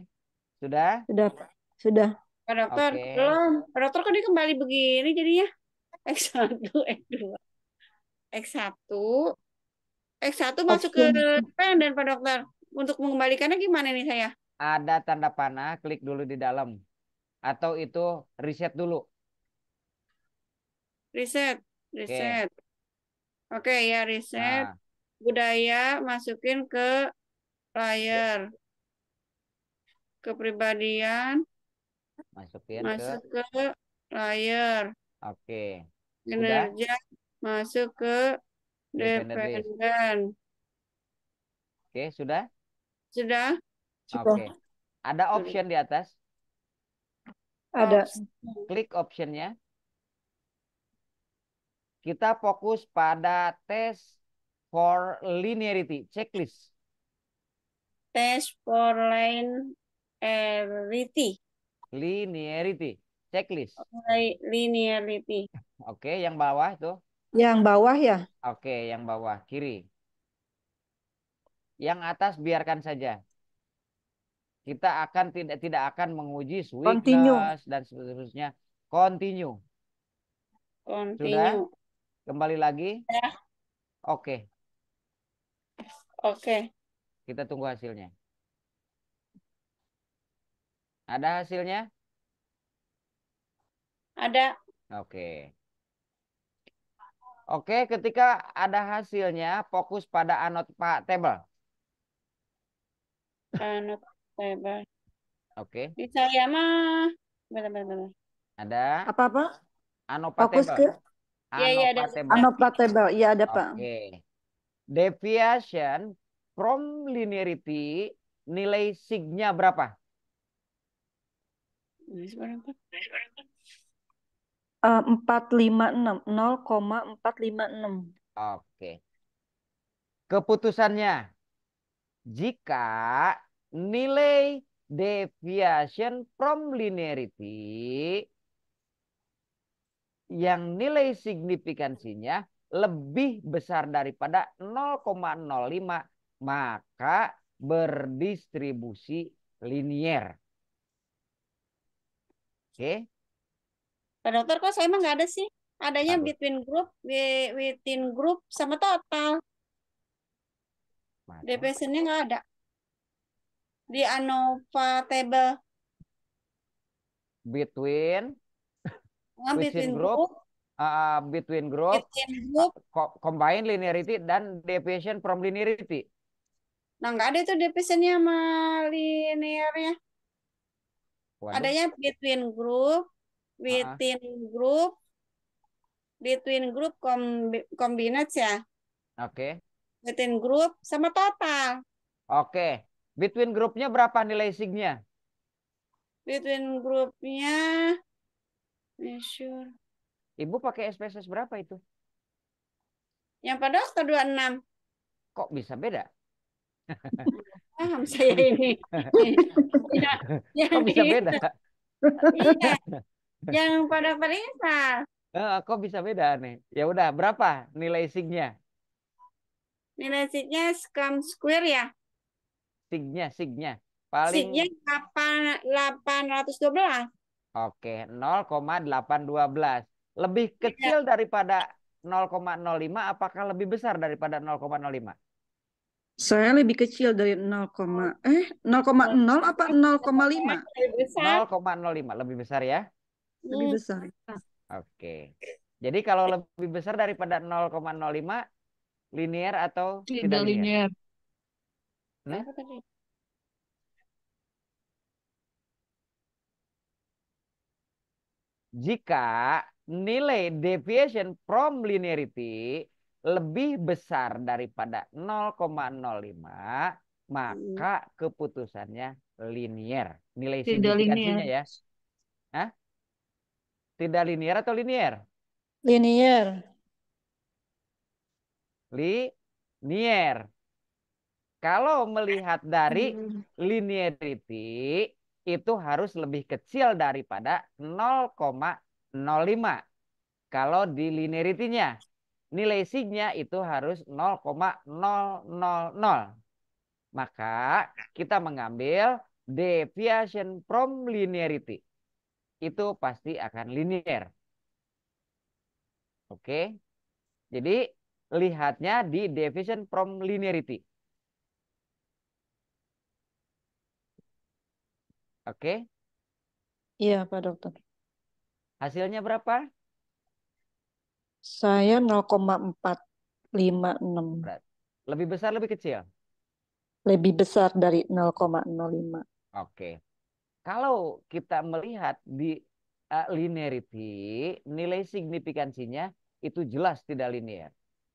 sudah? Sudah, Sudah. Pak Dokter, Oke, belum. Pak Dokter kok dia kembali begini jadinya? X1, X2, X1, X1 masuk ke Option. independen Pak Dokter. Untuk mengembalikannya gimana nih saya? ada tanda panah, klik dulu di dalam. Atau itu reset dulu. Reset, Oke, reset. Oke ya, reset. nah, Budaya masukin ke layar. Kepribadian masukin ke, masuk ke layar. oke. Sudah? Kinerja masuk ke Dependent list. dependen. Oke, sudah? Sudah? Sudah. Oke. Ada option di atas. Ada. Klik optionnya. Kita fokus pada test for linearity checklist. Test for linearity. Linearity checklist. Linearity. Oke, yang bawah itu. Yang bawah ya? Oke, yang bawah kiri. Yang atas biarkan saja. Kita akan tidak akan menguji Continue. weakness dan seterusnya. Continue. Sudah? Continue. Kembali lagi. Ya. Oke, Oke. kita tunggu hasilnya. Ada hasilnya? Ada. Oke. Oke, ketika ada hasilnya, fokus pada annotate Table. Oke, Di saya mah. Bentar. ada Apa-apa? Fokus annotate ke Iya, ada. annotatable. Iya, ada, Pak. Oke. Deviation from linearity, nilai signya berapa? 456. 0,456. Oke. Keputusannya, jika nilai deviation from linearity yang nilai signifikansinya lebih besar daripada 0,05, maka berdistribusi linier. Oke. Pak Dokter, kok saya mah nggak ada sih? Adanya Bagus. between group, within group, sama total. Masa? Deviation-nya nggak ada. Di ANOVA table. Between Between within group, group, between group, within group. combine linearity dan deviation from linearity. Nah, nggak ada itu deviation-nya sama linear-nya. Waduh. Adanya between group, Ah, within group, between group combinates ya. Oke. Within group sama total. Oke. Between grupnya berapa nilai signya? Between grupnya measure. Ibu pakai SPSS berapa itu? Yang pada dokter 26. Kok bisa beda? Paham saya ini. Ya, yang Kok bisa ini. beda? Iya, yang pada Isal. Kok bisa beda nih? Ya udah, berapa nilai signya? Nilai signya scrum square ya. Signya. Paling Signya 812. oke, 0,812. Lebih Iya. kecil daripada 0,05 apakah lebih besar daripada 0,05? Saya lebih kecil dari 0, 0,0 apa 0,5? Lebih besar. 0,05 lebih besar ya? Lebih Hmm. besar. Oke. Jadi kalau lebih besar daripada 0,05 linear atau tidak linear? Hmm? Apa tadi? Jika nilai deviation from linearity lebih besar daripada 0,05, maka keputusannya linear. Nilai Tidak signifikansinya linear. ya. Hah? Tidak linear atau linear? Linear. Linear. Kalau melihat dari linearity itu harus lebih kecil daripada 0,05. Kalau di linearity-nya nilai signya itu harus 0,000. Maka kita mengambil deviation from linearity. Itu pasti akan linear. Oke. Jadi lihatnya di deviation from linearity. Oke. Iya, Pak Dokter. Hasilnya berapa? Saya 0,456. Lebih besar, lebih kecil? Lebih besar dari 0,05. Oke. Kalau kita melihat di linearity, nilai signifikansinya itu jelas tidak linear.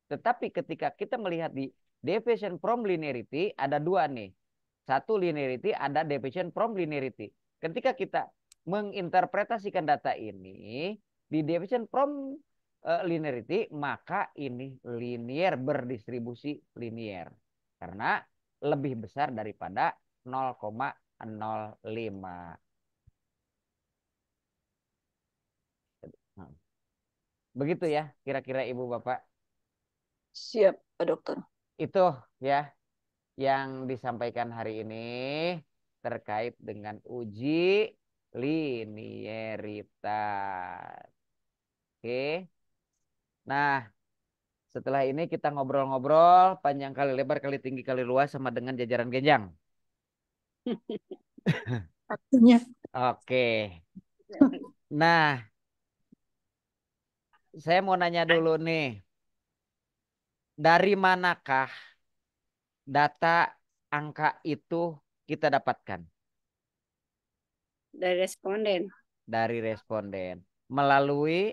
Tetapi ketika kita melihat di deviation from linearity, ada dua nih. Satu linearity, ada deviation from linearity. Ketika kita menginterpretasikan data ini, di deviation from linearity, maka ini linear, berdistribusi linear. Karena lebih besar daripada 0,05. Begitu ya kira-kira Ibu Bapak. Siap, Pak Dokter. Itu ya yang disampaikan hari ini terkait dengan uji linearitas. Oke. Nah, setelah ini kita ngobrol-ngobrol panjang kali lebar kali tinggi kali luas sama dengan jajaran genjang. Artinya. Oke. Nah, saya mau nanya dulu nih. Dari manakah data angka itu kita dapatkan? Dari responden. Dari responden. Melalui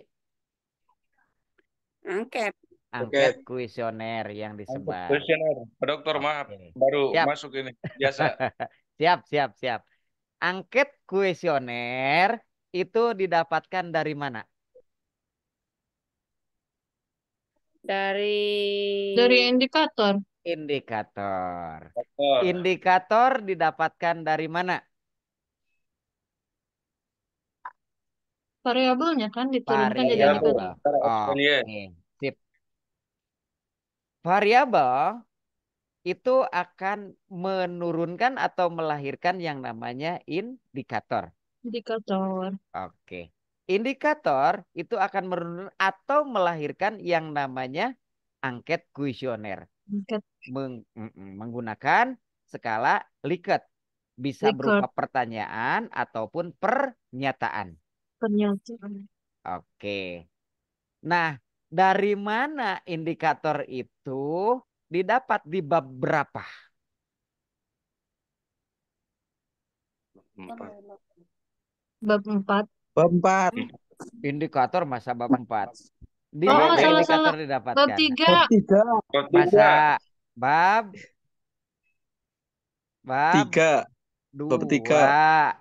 Angket. angket kuesioner yang disebar. Kuesioner, Pak Dokter, maaf, Oke. baru Siap. masuk ini. Biasa. Siap. Angket kuesioner itu didapatkan dari mana? Dari indikator. Indikator. Dokter. Indikator didapatkan dari mana? Variabelnya kan diturunkan jadi Variabel. indikator. Oke, sip. Variabel itu akan menurunkan atau melahirkan yang namanya indikator. Indikator. Oke. indikator itu akan menurun atau melahirkan yang namanya angket kuesioner menggunakan skala Likert. Bisa berupa Likert. pertanyaan ataupun pernyataan. Pernyataan. Oke. Nah, dari mana indikator itu didapat di bab berapa? Bab 4. Bab 4. Indikator masa bab 4. Di Oh, mana salah, indikator salah. Bab didapatkan? 3. Bab 3. Masa bab 3. Bab 3. 2.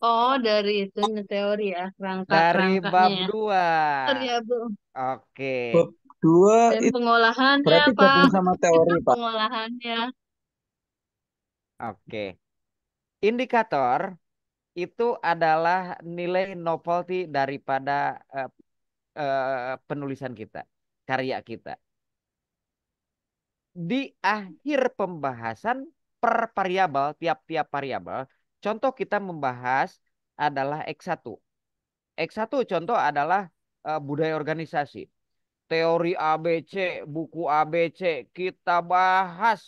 Oh, dari itu teori ya, Dari bab rangka-rangkanya. 2. Variabel. Oke. Bab 2 Dan itu pengolahannya, berarti Pak. gabung sama teori, Itu Pak. pengolahannya. Oke. Indikator itu adalah nilai novelty daripada penulisan kita, karya kita. Di akhir pembahasan per variabel, tiap-tiap variabel, contoh kita membahas adalah X1. X1 contoh adalah budaya organisasi. Teori ABC, buku ABC, kita bahas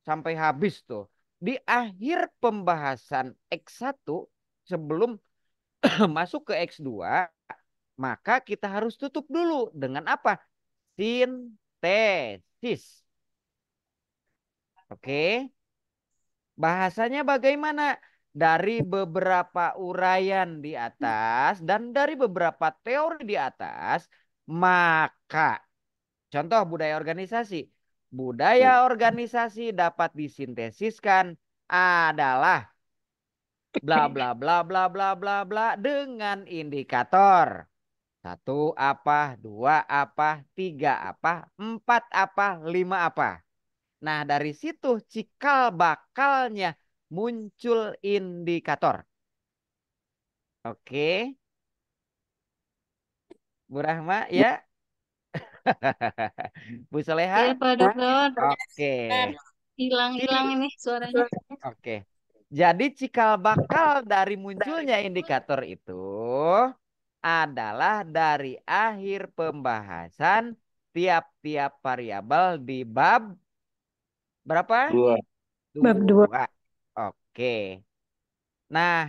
sampai habis tuh. Di akhir pembahasan X1 sebelum masuk ke X2, maka kita harus tutup dulu dengan apa? Sintesis. Oke. Bahasanya bagaimana? Dari beberapa uraian di atas dan dari beberapa teori di atas, maka contoh budaya organisasi. Budaya organisasi dapat disintesiskan adalah bla bla bla bla bla bla bla dengan indikator. 1 apa, 2 apa, 3 apa, 4 apa, 5 apa. Nah, dari situ cikal bakalnya muncul indikator. Oke. Bu Rahma ya. Bu Iya, Soleha. Pak Dokter. Oke. Hilang-hilang ini suaranya. Oke. Jadi cikal bakal dari munculnya indikator itu adalah dari akhir pembahasan tiap-tiap variabel di bab berapa? 2. Bab 2. 2. Oke. Nah,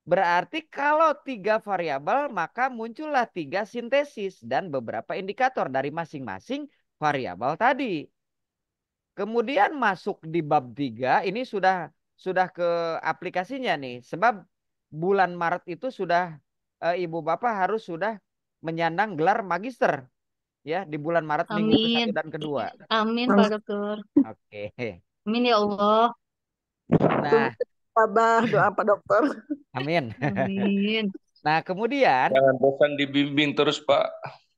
berarti kalau 3 variabel maka muncullah 3 sintesis dan beberapa indikator dari masing-masing variabel tadi. Kemudian masuk di bab 3 ini sudah ke aplikasinya nih. Sebab bulan Maret itu sudah Ibu Bapak harus sudah menyandang gelar magister ya di bulan Maret minggu ke-1 Amin. dan kedua. Amin, Pak Dokter. Oke. Amin ya Allah. Nah, Tabah doa Pak Dokter. amin. Amin. Nah, kemudian Jangan bosan dibimbing terus, Pak.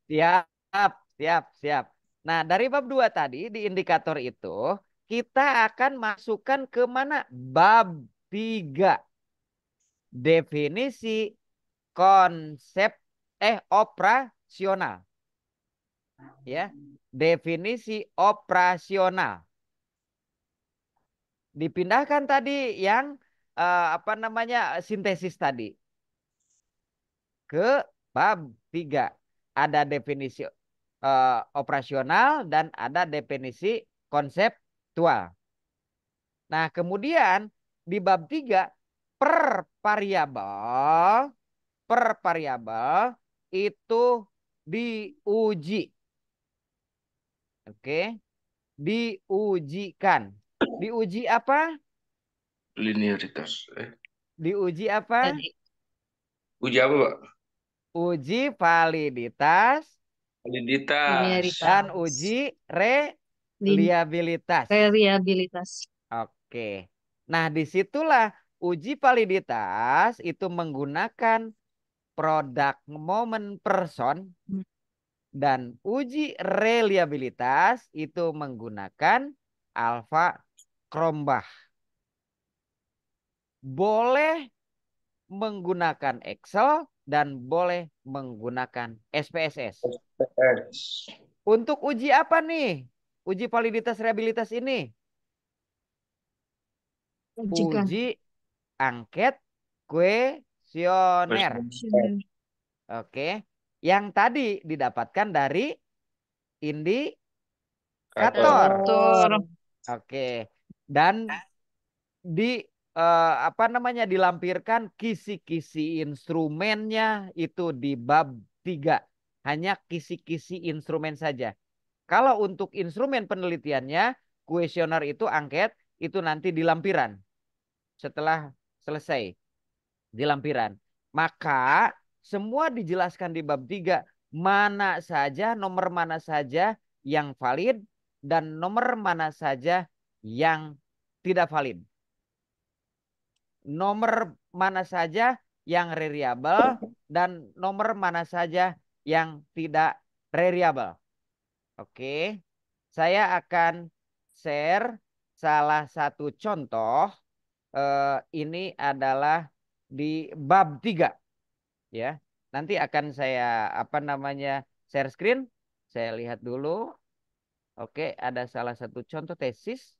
siap, siap, siap. Nah, dari bab 2 tadi di indikator itu kita akan masukkan ke mana? Bab 3. Definisi konsep operasional. Ya. Definisi operasional. Dipindahkan tadi yang apa namanya sintesis tadi ke bab 3. Ada definisi operasional dan ada definisi konseptual. Nah, kemudian di bab 3 per variabel itu diuji. Oke, diujikan. Diuji apa? Linearitas. Diuji apa? Jadi, Uji apa, Pak? Uji validitas Validitas. linearitas. dan uji reliabilitas. Reliabilitas. Oke. Nah, disitulah uji validitas itu menggunakan produk moment person dan uji reliabilitas itu menggunakan alfa Krombach. Boleh menggunakan Excel dan boleh menggunakan SPSS. Untuk uji apa nih? Uji validitas reliabilitas ini? Ujikan. Uji angket kuesioner. Kuesioner. Kuesioner. Oke. Yang tadi didapatkan dari indikator. Indikator. Oke. Dan di dilampirkan kisi-kisi instrumennya itu di bab 3. Hanya kisi-kisi instrumen saja. Kalau untuk instrumen penelitiannya, kuesioner itu angket, itu nanti di lampiran. Setelah selesai di lampiran. Maka semua dijelaskan di bab 3. Mana saja, nomor mana saja yang valid dan nomor mana saja yang tidak valid. Nomor mana saja yang reliable dan nomor mana saja yang tidak reliable. Oke. Saya akan share salah satu contoh. Ini adalah di bab 3 ya. Nanti akan saya share screen. Saya lihat dulu. Oke, ada salah satu contoh tesis.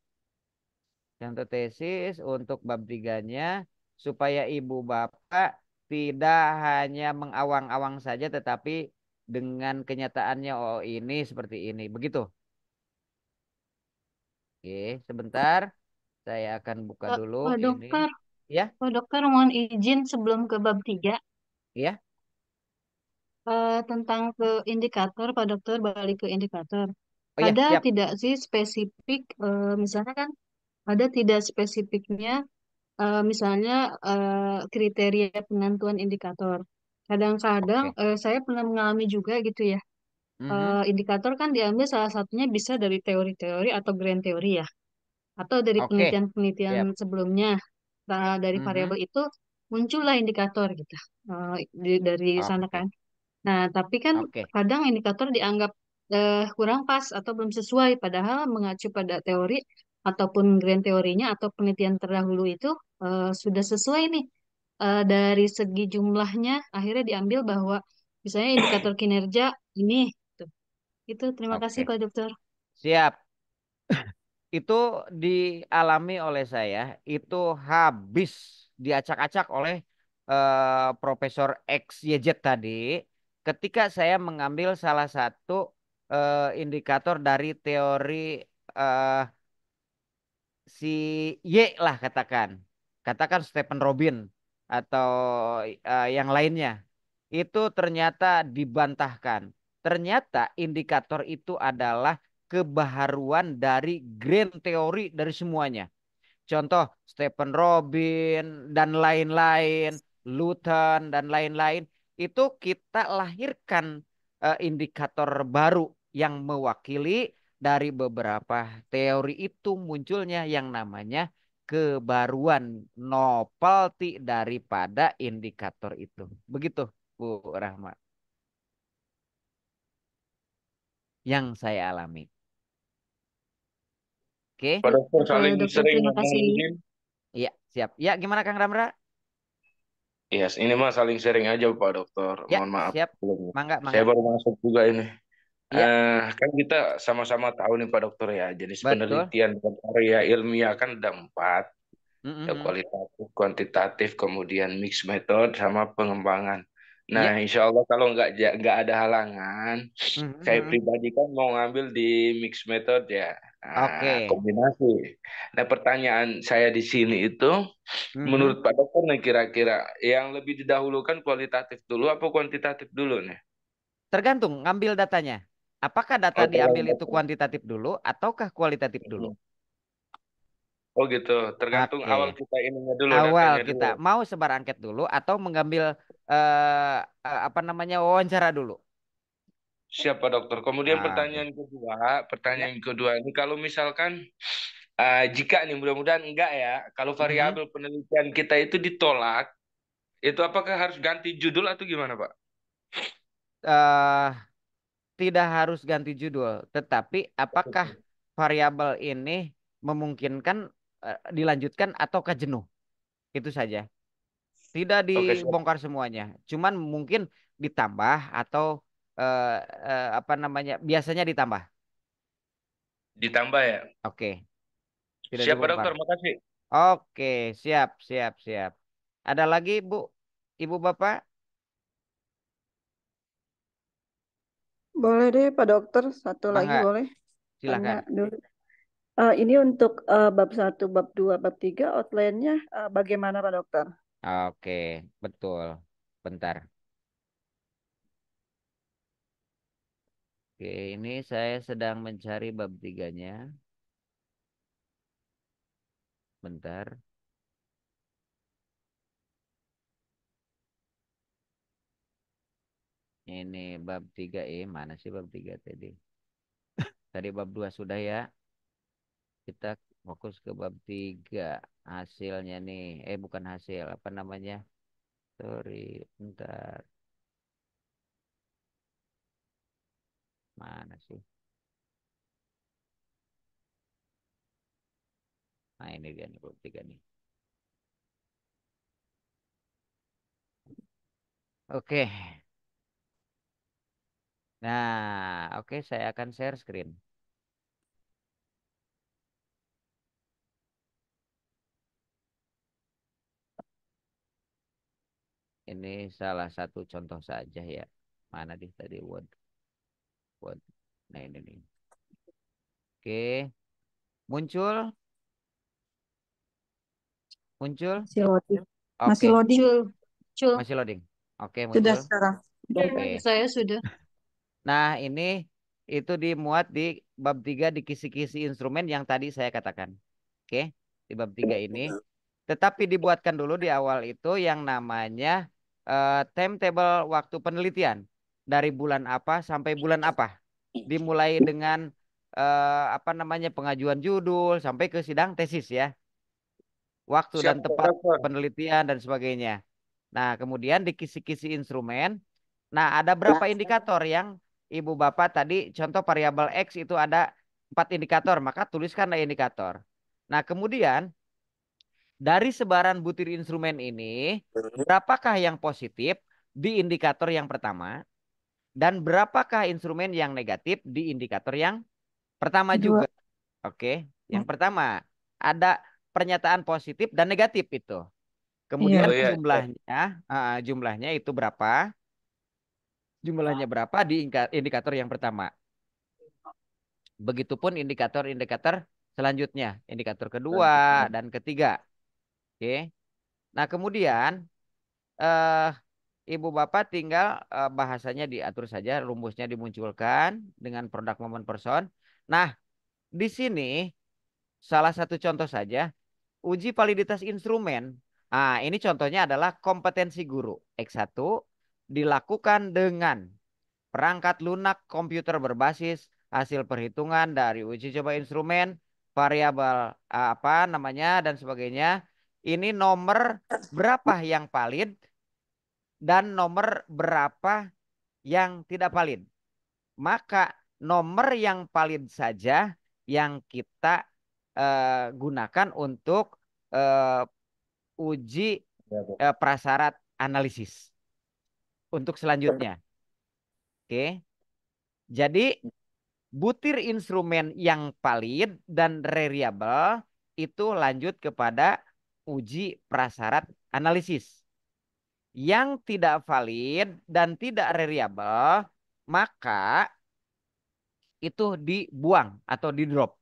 Contoh tesis untuk bab 3-nya supaya ibu bapak tidak hanya mengawang-awang saja tetapi dengan kenyataannya oh ini seperti ini. Begitu. Oke, sebentar. Saya akan buka dulu Pak ini. Dokter, Ya, Pak Dokter mohon izin sebelum ke bab 3 ya. tentang ke indikator, Pak Dokter balik ke indikator. Oh ya, Ada siap. tidak sih spesifik, misalnya kan ada tidak spesifiknya, misalnya kriteria penentuan indikator. Kadang-kadang Oke. saya pernah mengalami juga gitu ya. Mhm. Indikator kan diambil salah satunya bisa dari teori-teori atau grand teori ya, atau dari Oke, penelitian-penelitian siap. sebelumnya. Nah, dari Mhm. variabel itu muncullah indikator gitu. Dari sana Oke, kan. Nah, tapi kan oke, kadang indikator dianggap kurang pas atau belum sesuai, padahal mengacu pada teori ataupun grand teorinya atau penelitian terdahulu itu sudah sesuai nih. Dari segi jumlahnya akhirnya diambil bahwa misalnya indikator kinerja ini. Tuh. Itu terima kasih oke. Pak Dokter. Siap. Itu dialami oleh saya. Itu habis diacak-acak oleh Profesor XYZ tadi. Ketika saya mengambil salah satu indikator dari teori eh, si Y lah katakan. Katakan Stephen Robin atau yang lainnya. Itu ternyata dibantahkan. Ternyata indikator itu adalah kebaharuan dari grand teori dari semuanya. Contoh Stephen Robin dan lain-lain, Luton dan lain-lain. Itu kita lahirkan indikator baru yang mewakili dari beberapa teori itu munculnya yang namanya kebaruan novelty daripada indikator itu. Begitu, Bu Rahma, yang saya alami. Oke, Pak Dokter Ya, Pak saling Dokter, sering terima mohon kasih. izin. iya siap. Ya, gimana Kang Ramra? Yes, ini mah saling sharing aja Pak Dokter. Ya, Mohon maaf siap. sebelumnya. Mangga, Saya mangga. baru masuk juga ini. Iya, Kan kita sama-sama tahu nih Pak Dokter ya, jenis betul. penelitian dan karya ilmiah kan ada 4. Ya, Mhm. kualitatif, kuantitatif, kemudian mixed method sama pengembangan. Nah, Iya. insya Allah kalau nggak ada halangan, saya Mhm. pribadi kan mau ngambil di mixed method ya, Oke. kombinasi. Nah, pertanyaan saya di sini itu, Mhm. menurut Pak Dokter nih kira-kira yang lebih didahulukan kualitatif dulu apa kuantitatif dulu nih? Tergantung ngambil datanya. Apakah data Oh, diambil itu tergantung. kuantitatif dulu ataukah kualitatif dulu? Oh gitu, tergantung awal Oke. kita ininya dulu, Awal datanya dulu. kita mau sebar angket dulu atau mengambil eh, wawancara dulu. Siapa dokter? Kemudian Oke. Ya. pertanyaan kedua ini kalau misalkan jika nih mudah-mudahan enggak ya, kalau Mhm. variabel penelitian kita itu ditolak, itu apakah harus ganti judul atau gimana, Pak? eh Tidak harus ganti judul, tetapi apakah variabel ini memungkinkan dilanjutkan ataukah jenuh? Itu saja. Tidak Oke, siap. dibongkar semuanya. Cuman mungkin ditambah atau eh, biasanya ditambah. Ditambah ya. Oke, tidak Siapa dibongkar. dokter? Makasih. Oke, siap, siap, siap. Ada lagi, Bu? Ibu Bapak? Boleh deh Pak Dokter, satu lagi Mangga, boleh tanya silakan. dulu. Ini untuk bab 1, bab 2, bab 3 outline-nya bagaimana Pak Dokter? Oke, betul. Bentar. Oke, ini saya sedang mencari bab tiganya. Bentar. Ini bab 3 mana sih bab 3 tadi? Tadi bab 2 sudah ya. Kita fokus ke bab 3 hasilnya nih. Bukan hasil, apa namanya? Sorry, bentar. Mana sih? Nah, ini dia nih bab 3 nih. Oke. Nah, oke saya akan share screen. Ini salah satu contoh saja ya. Mana di tadi Word. Word. Nah, ini nih. Oke, muncul, muncul. Masih loading. Masih Oke, loading. Cul, cul. masih loading. Oke, Sudah muncul. sekarang. Oke. Saya sudah. Nah, ini itu dimuat di bab 3 di kisi-kisi instrumen yang tadi saya katakan. Oke, di bab 3 ini. Tetapi dibuatkan dulu di awal itu yang namanya timetable waktu penelitian. Dari bulan apa sampai bulan apa. Dimulai dengan apa namanya pengajuan judul sampai ke sidang tesis ya. Waktu Siap, dan tempat dokter. penelitian dan sebagainya. Nah, kemudian di kisi-kisi instrumen. Nah, ada berapa indikator yang Ibu Bapak tadi contoh variabel X itu ada 4 indikator, maka tuliskanlah indikator. Nah, kemudian dari sebaran butir instrumen ini, berapakah yang positif di indikator yang pertama dan berapakah instrumen yang negatif di indikator yang pertama Kedua. juga. Oke, yang pertama ada pernyataan positif dan negatif itu. Iya. Kemudian Oh iya, siap. jumlahnya itu berapa? Jumlahnya berapa di indikator yang pertama. Begitupun indikator-indikator selanjutnya, indikator kedua dan ketiga. Oke. Nah, kemudian eh Ibu Bapak tinggal bahasanya diatur saja, rumusnya dimunculkan dengan produk momen person. Nah, di sini salah satu contoh saja uji validitas instrumen. Nah, ini contohnya adalah kompetensi guru X1 dilakukan dengan perangkat lunak komputer berbasis hasil perhitungan dari uji coba instrumen, variabel apa namanya dan sebagainya. Ini nomor berapa yang valid dan nomor berapa yang tidak valid. Maka nomor yang valid saja yang kita gunakan untuk eh, uji Ya, Bu. prasyarat analisis untuk selanjutnya. Oke. Jadi butir instrumen yang valid dan reliable itu lanjut kepada uji prasyarat analisis. Yang tidak valid dan tidak reliable, maka itu dibuang atau di drop.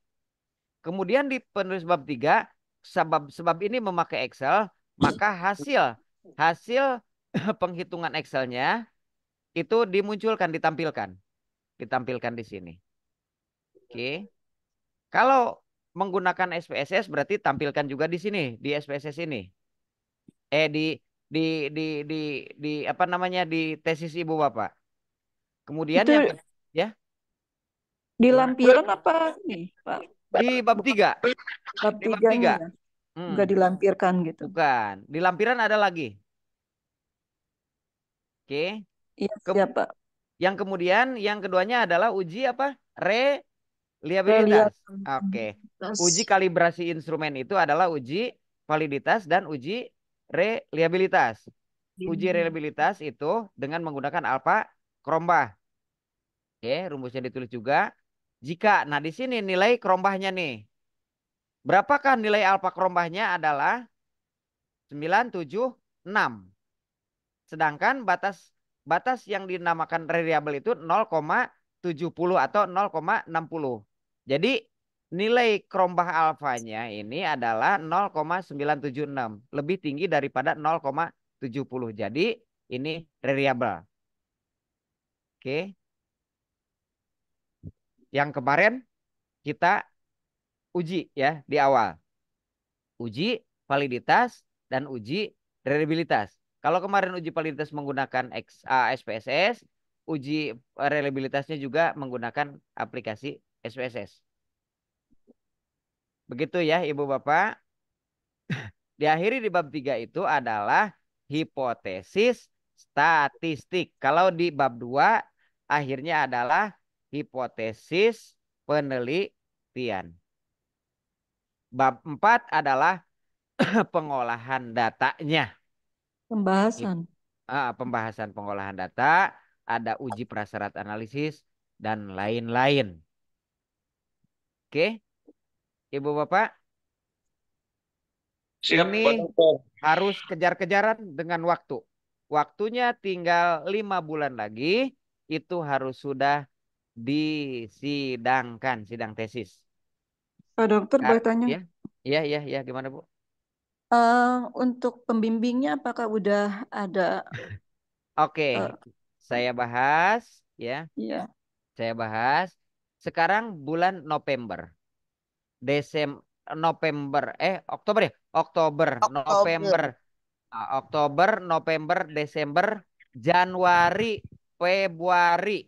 Kemudian di penulis bab 3, sebab ini memakai Excel, maka hasil hasil penghitungan Excelnya itu dimunculkan, ditampilkan di sini. Oke. Kalau menggunakan SPSS berarti tampilkan juga di sini, di SPSS ini. Eh di di di di apa namanya di tesis Ibu Bapak. Kemudian Itu yang ya di gimana? lampiran apa nih, Pak? Di bab Bukan 3, bab di bab tiganya 3. ya? Hmm, Enggak dilampirkan gitu. bukan. Di lampiran ada lagi. Oke. Iya, Ke- siap, Pak. yang kemudian yang keduanya adalah uji apa? Relihat. Reliabilitas. Oke. Uji Terus, kalibrasi instrumen itu adalah uji validitas dan uji reliabilitas. Uji reliabilitas itu dengan menggunakan alfa Krombah. Oke, rumusnya ditulis juga. Nah di sini nilai Krombahnya nih. Berapakah nilai alfa Krombahnya adalah 976. Sedangkan batas batas yang dinamakan variabel itu 0,70 atau 0,60. Jadi nilai kerombah alfanya ini adalah 0,976, lebih tinggi daripada 0,70. Jadi ini variabel. Oke. Yang kemarin kita uji ya di awal. Uji validitas dan uji reliabilitas. Kalau kemarin uji validitas menggunakan SPSS, uji reliabilitasnya juga menggunakan aplikasi SPSS. Begitu ya Ibu Bapak. Diakhiri di bab 3 itu adalah hipotesis statistik. Kalau di bab 2 akhirnya adalah hipotesis penelitian. Bab 4 adalah pengolahan datanya. Pembahasan. Pembahasan pengolahan data, ada uji prasyarat analisis, dan lain-lain. Oke, Ibu Bapak, Siap, Pak ini Dokter. harus kejar-kejaran dengan waktu. Waktunya tinggal 5 bulan lagi, itu harus sudah disidangkan, sidang tesis. Pak Dokter boleh tanya, Ya, gimana Bu? untuk pembimbingnya apakah udah ada? Oke, saya bahas ya. Iya. Saya bahas. Sekarang bulan November. Oktober ya? Oktober, November, Oktober. Oktober, November, Desember, Januari, Februari,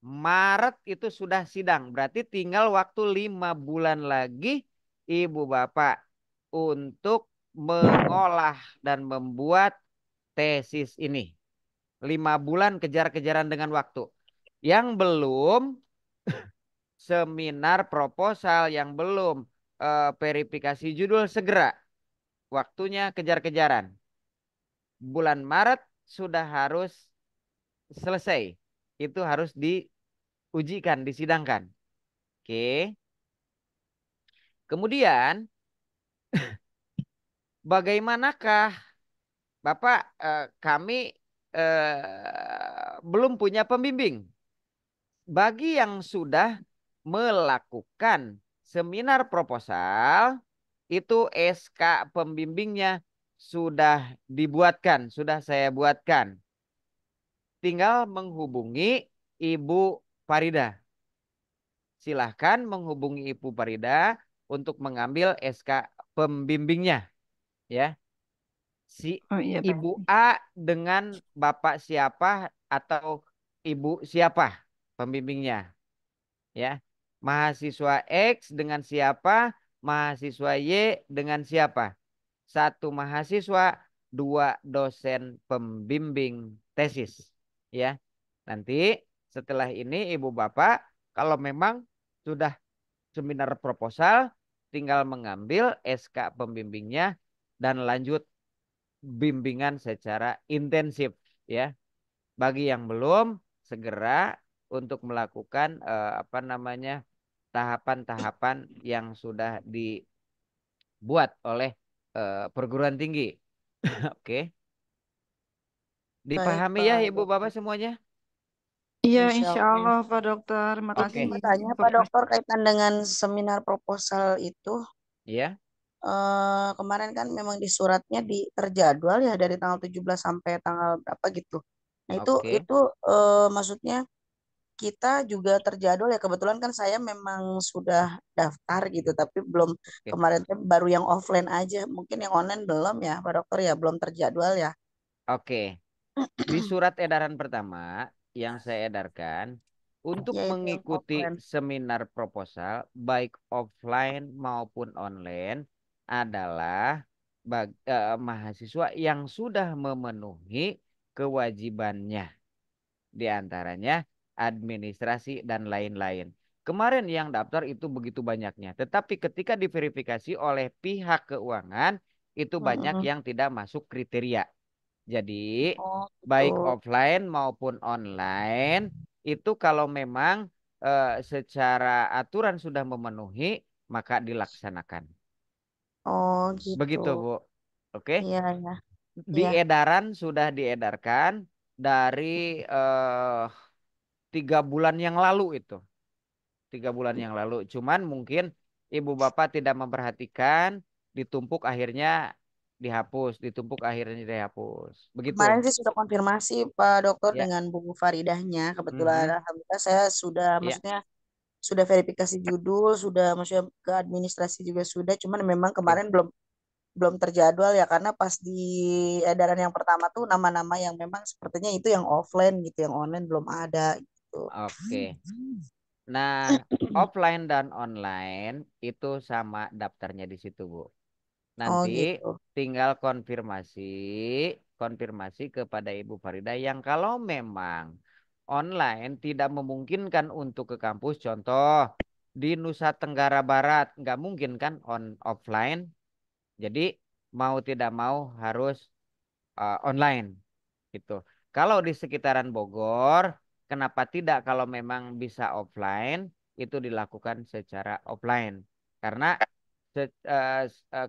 Maret itu sudah sidang. Berarti tinggal waktu 5 bulan lagi Ibu Bapak untuk mengolah dan membuat tesis ini. 5 bulan kejar-kejaran dengan waktu. Yang belum seminar proposal, yang belum verifikasi judul, segera. Waktunya kejar-kejaran. Bulan Maret sudah harus selesai. Itu harus diujikan, disidangkan. Oke. Kemudian bagaimanakah Bapak, kami belum punya pembimbing. Bagi yang sudah melakukan seminar proposal, itu SK pembimbingnya sudah dibuatkan, sudah saya buatkan. Tinggal menghubungi Ibu Farida. Silahkan menghubungi Ibu Farida untuk mengambil SK pembimbingnya. Ya, si Oh iya, Pak. Ibu A dengan Bapak siapa atau Ibu siapa pembimbingnya. Ya, mahasiswa X dengan siapa, mahasiswa Y dengan siapa. Satu mahasiswa, dua dosen pembimbing tesis. Ya, nanti setelah ini Ibu Bapak kalau memang sudah seminar proposal, tinggal mengambil SK pembimbingnya dan lanjut bimbingan secara intensif. Ya, bagi yang belum, segera untuk melakukan tahapan-tahapan yang sudah dibuat oleh perguruan tinggi. Oke, Baik, dipahami ya Pak Ibu Bapak Dokter. semuanya? Iya, Insya insya Allah. Allah, Pak Dokter. Izin Makasih Oke, bertanya, Pak informasi. Dokter, kaitan dengan seminar proposal itu. ya, Kemarin kan memang di suratnya terjadwal ya dari tanggal 17 sampai tanggal berapa gitu. Nah, itu oke, itu maksudnya kita juga terjadwal ya. Kebetulan kan saya memang sudah daftar gitu, tapi belum, oke, kemarin tuh baru yang offline aja. Mungkin yang online belum ya, Pak Dokter ya, belum terjadwal ya. oke. Di surat edaran pertama yang saya edarkan, untuk Yaitu yang mengikuti offline. seminar proposal baik offline maupun online adalah mahasiswa yang sudah memenuhi kewajibannya, di antaranya administrasi dan lain-lain. Kemarin yang daftar itu begitu banyaknya, tetapi ketika diverifikasi oleh pihak keuangan itu banyak Mm-mm. yang tidak masuk kriteria. Jadi Oh baik gitu. offline maupun online itu kalau memang secara aturan sudah memenuhi maka dilaksanakan. Oh gitu. Begitu Bu. Oke. Iya ya. Di Ya. edaran sudah diedarkan dari 3 bulan yang lalu itu. 3 bulan yang lalu. Cuman mungkin ibu bapak tidak memperhatikan, ditumpuk akhirnya dihapus, ditumpuk akhirnya dihapus. Begitu. Kemarin sih sudah konfirmasi Pak Dokter Ya. dengan Bu Faridahnya. Kebetulan Mhm. alhamdulillah saya sudah Ya. maksudnya sudah verifikasi judul, sudah maksudnya ke administrasi juga sudah. Cuman memang Oke. kemarin belum belum terjadwal ya karena pas di edaran yang pertama tuh nama-nama yang memang sepertinya itu yang offline gitu, yang online belum ada gitu. Oke. Nah, offline dan online itu sama daftarnya di situ, Bu. Oh Nanti gitu. tinggal konfirmasi kepada Ibu Farida yang kalau memang online tidak memungkinkan untuk ke kampus, contoh di Nusa Tenggara Barat, nggak mungkin kan offline. Jadi mau tidak mau harus online gitu. Kalau di sekitaran Bogor, kenapa tidak kalau memang bisa offline itu dilakukan secara offline? Karena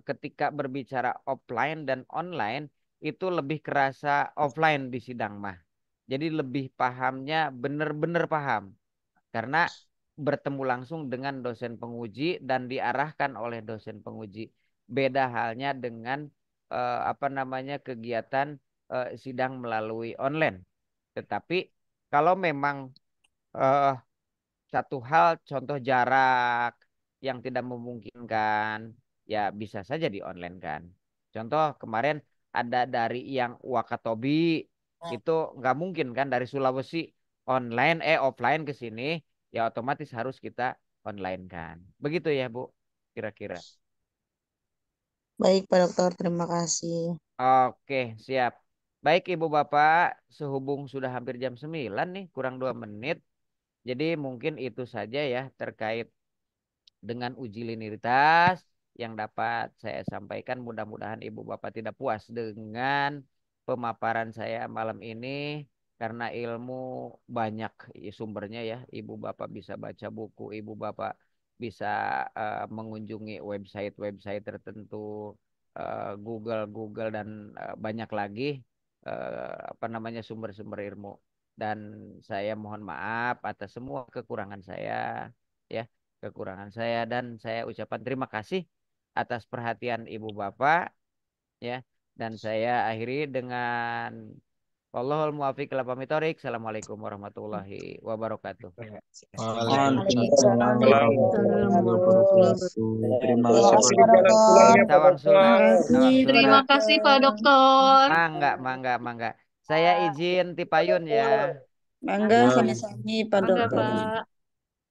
ketika berbicara offline dan online itu lebih kerasa offline di sidang mah. Jadi lebih pahamnya benar-benar paham karena bertemu langsung dengan dosen penguji dan diarahkan oleh dosen penguji. Beda halnya dengan apa namanya kegiatan sidang melalui online. Tetapi kalau memang eh, satu hal contoh jarak yang tidak memungkinkan ya bisa saja di online kan. Contoh kemarin ada dari yang Wakatobi itu nggak mungkin kan dari Sulawesi online offline ke sini ya otomatis harus kita online kan. Begitu ya Bu kira-kira. Baik Pak Dokter, terima kasih. Oke, siap. Baik Ibu Bapak, sehubung sudah hampir jam 9 nih, kurang 2 menit. Jadi mungkin itu saja ya terkait dengan uji linearitas yang dapat saya sampaikan. Mudah-mudahan Ibu Bapak tidak puas dengan pemaparan saya malam ini karena ilmu banyak sumbernya ya. Ibu Bapak bisa baca buku, Ibu Bapak bisa mengunjungi website-website tertentu, Google dan banyak lagi apa namanya sumber-sumber ilmu. Dan saya mohon maaf atas semua kekurangan saya ya dan saya ucapkan terima kasih atas perhatian Ibu Bapak ya dan saya akhiri dengan Wallahul muwaffiq ila aqwamit thoriq. Assalamualaikum warahmatullahi wabarakatuh. Waalaikumsalam Waalaikumsalam warahmatullahi warahmatullahi wabarakatuh. Terima Terima kasih kasih Pak Pak Jalan Dokter. pulangnya Dokter. Pak Tawang Dokter. sunat, Terima kasih tawang Pak Terima sunat. kasih Pak Dokter. Dokter. Mangga. Saya izin tipayun ya. Mangga Ya, sami-sami Pak Bangga Dokter. Pak.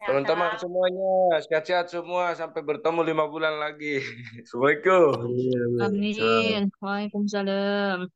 Teman-teman semuanya, sehat-sehat semua sampai bertemu 5 bulan lagi. Assalamualaikum. iya, iya. Amin. Waalaikumsalam.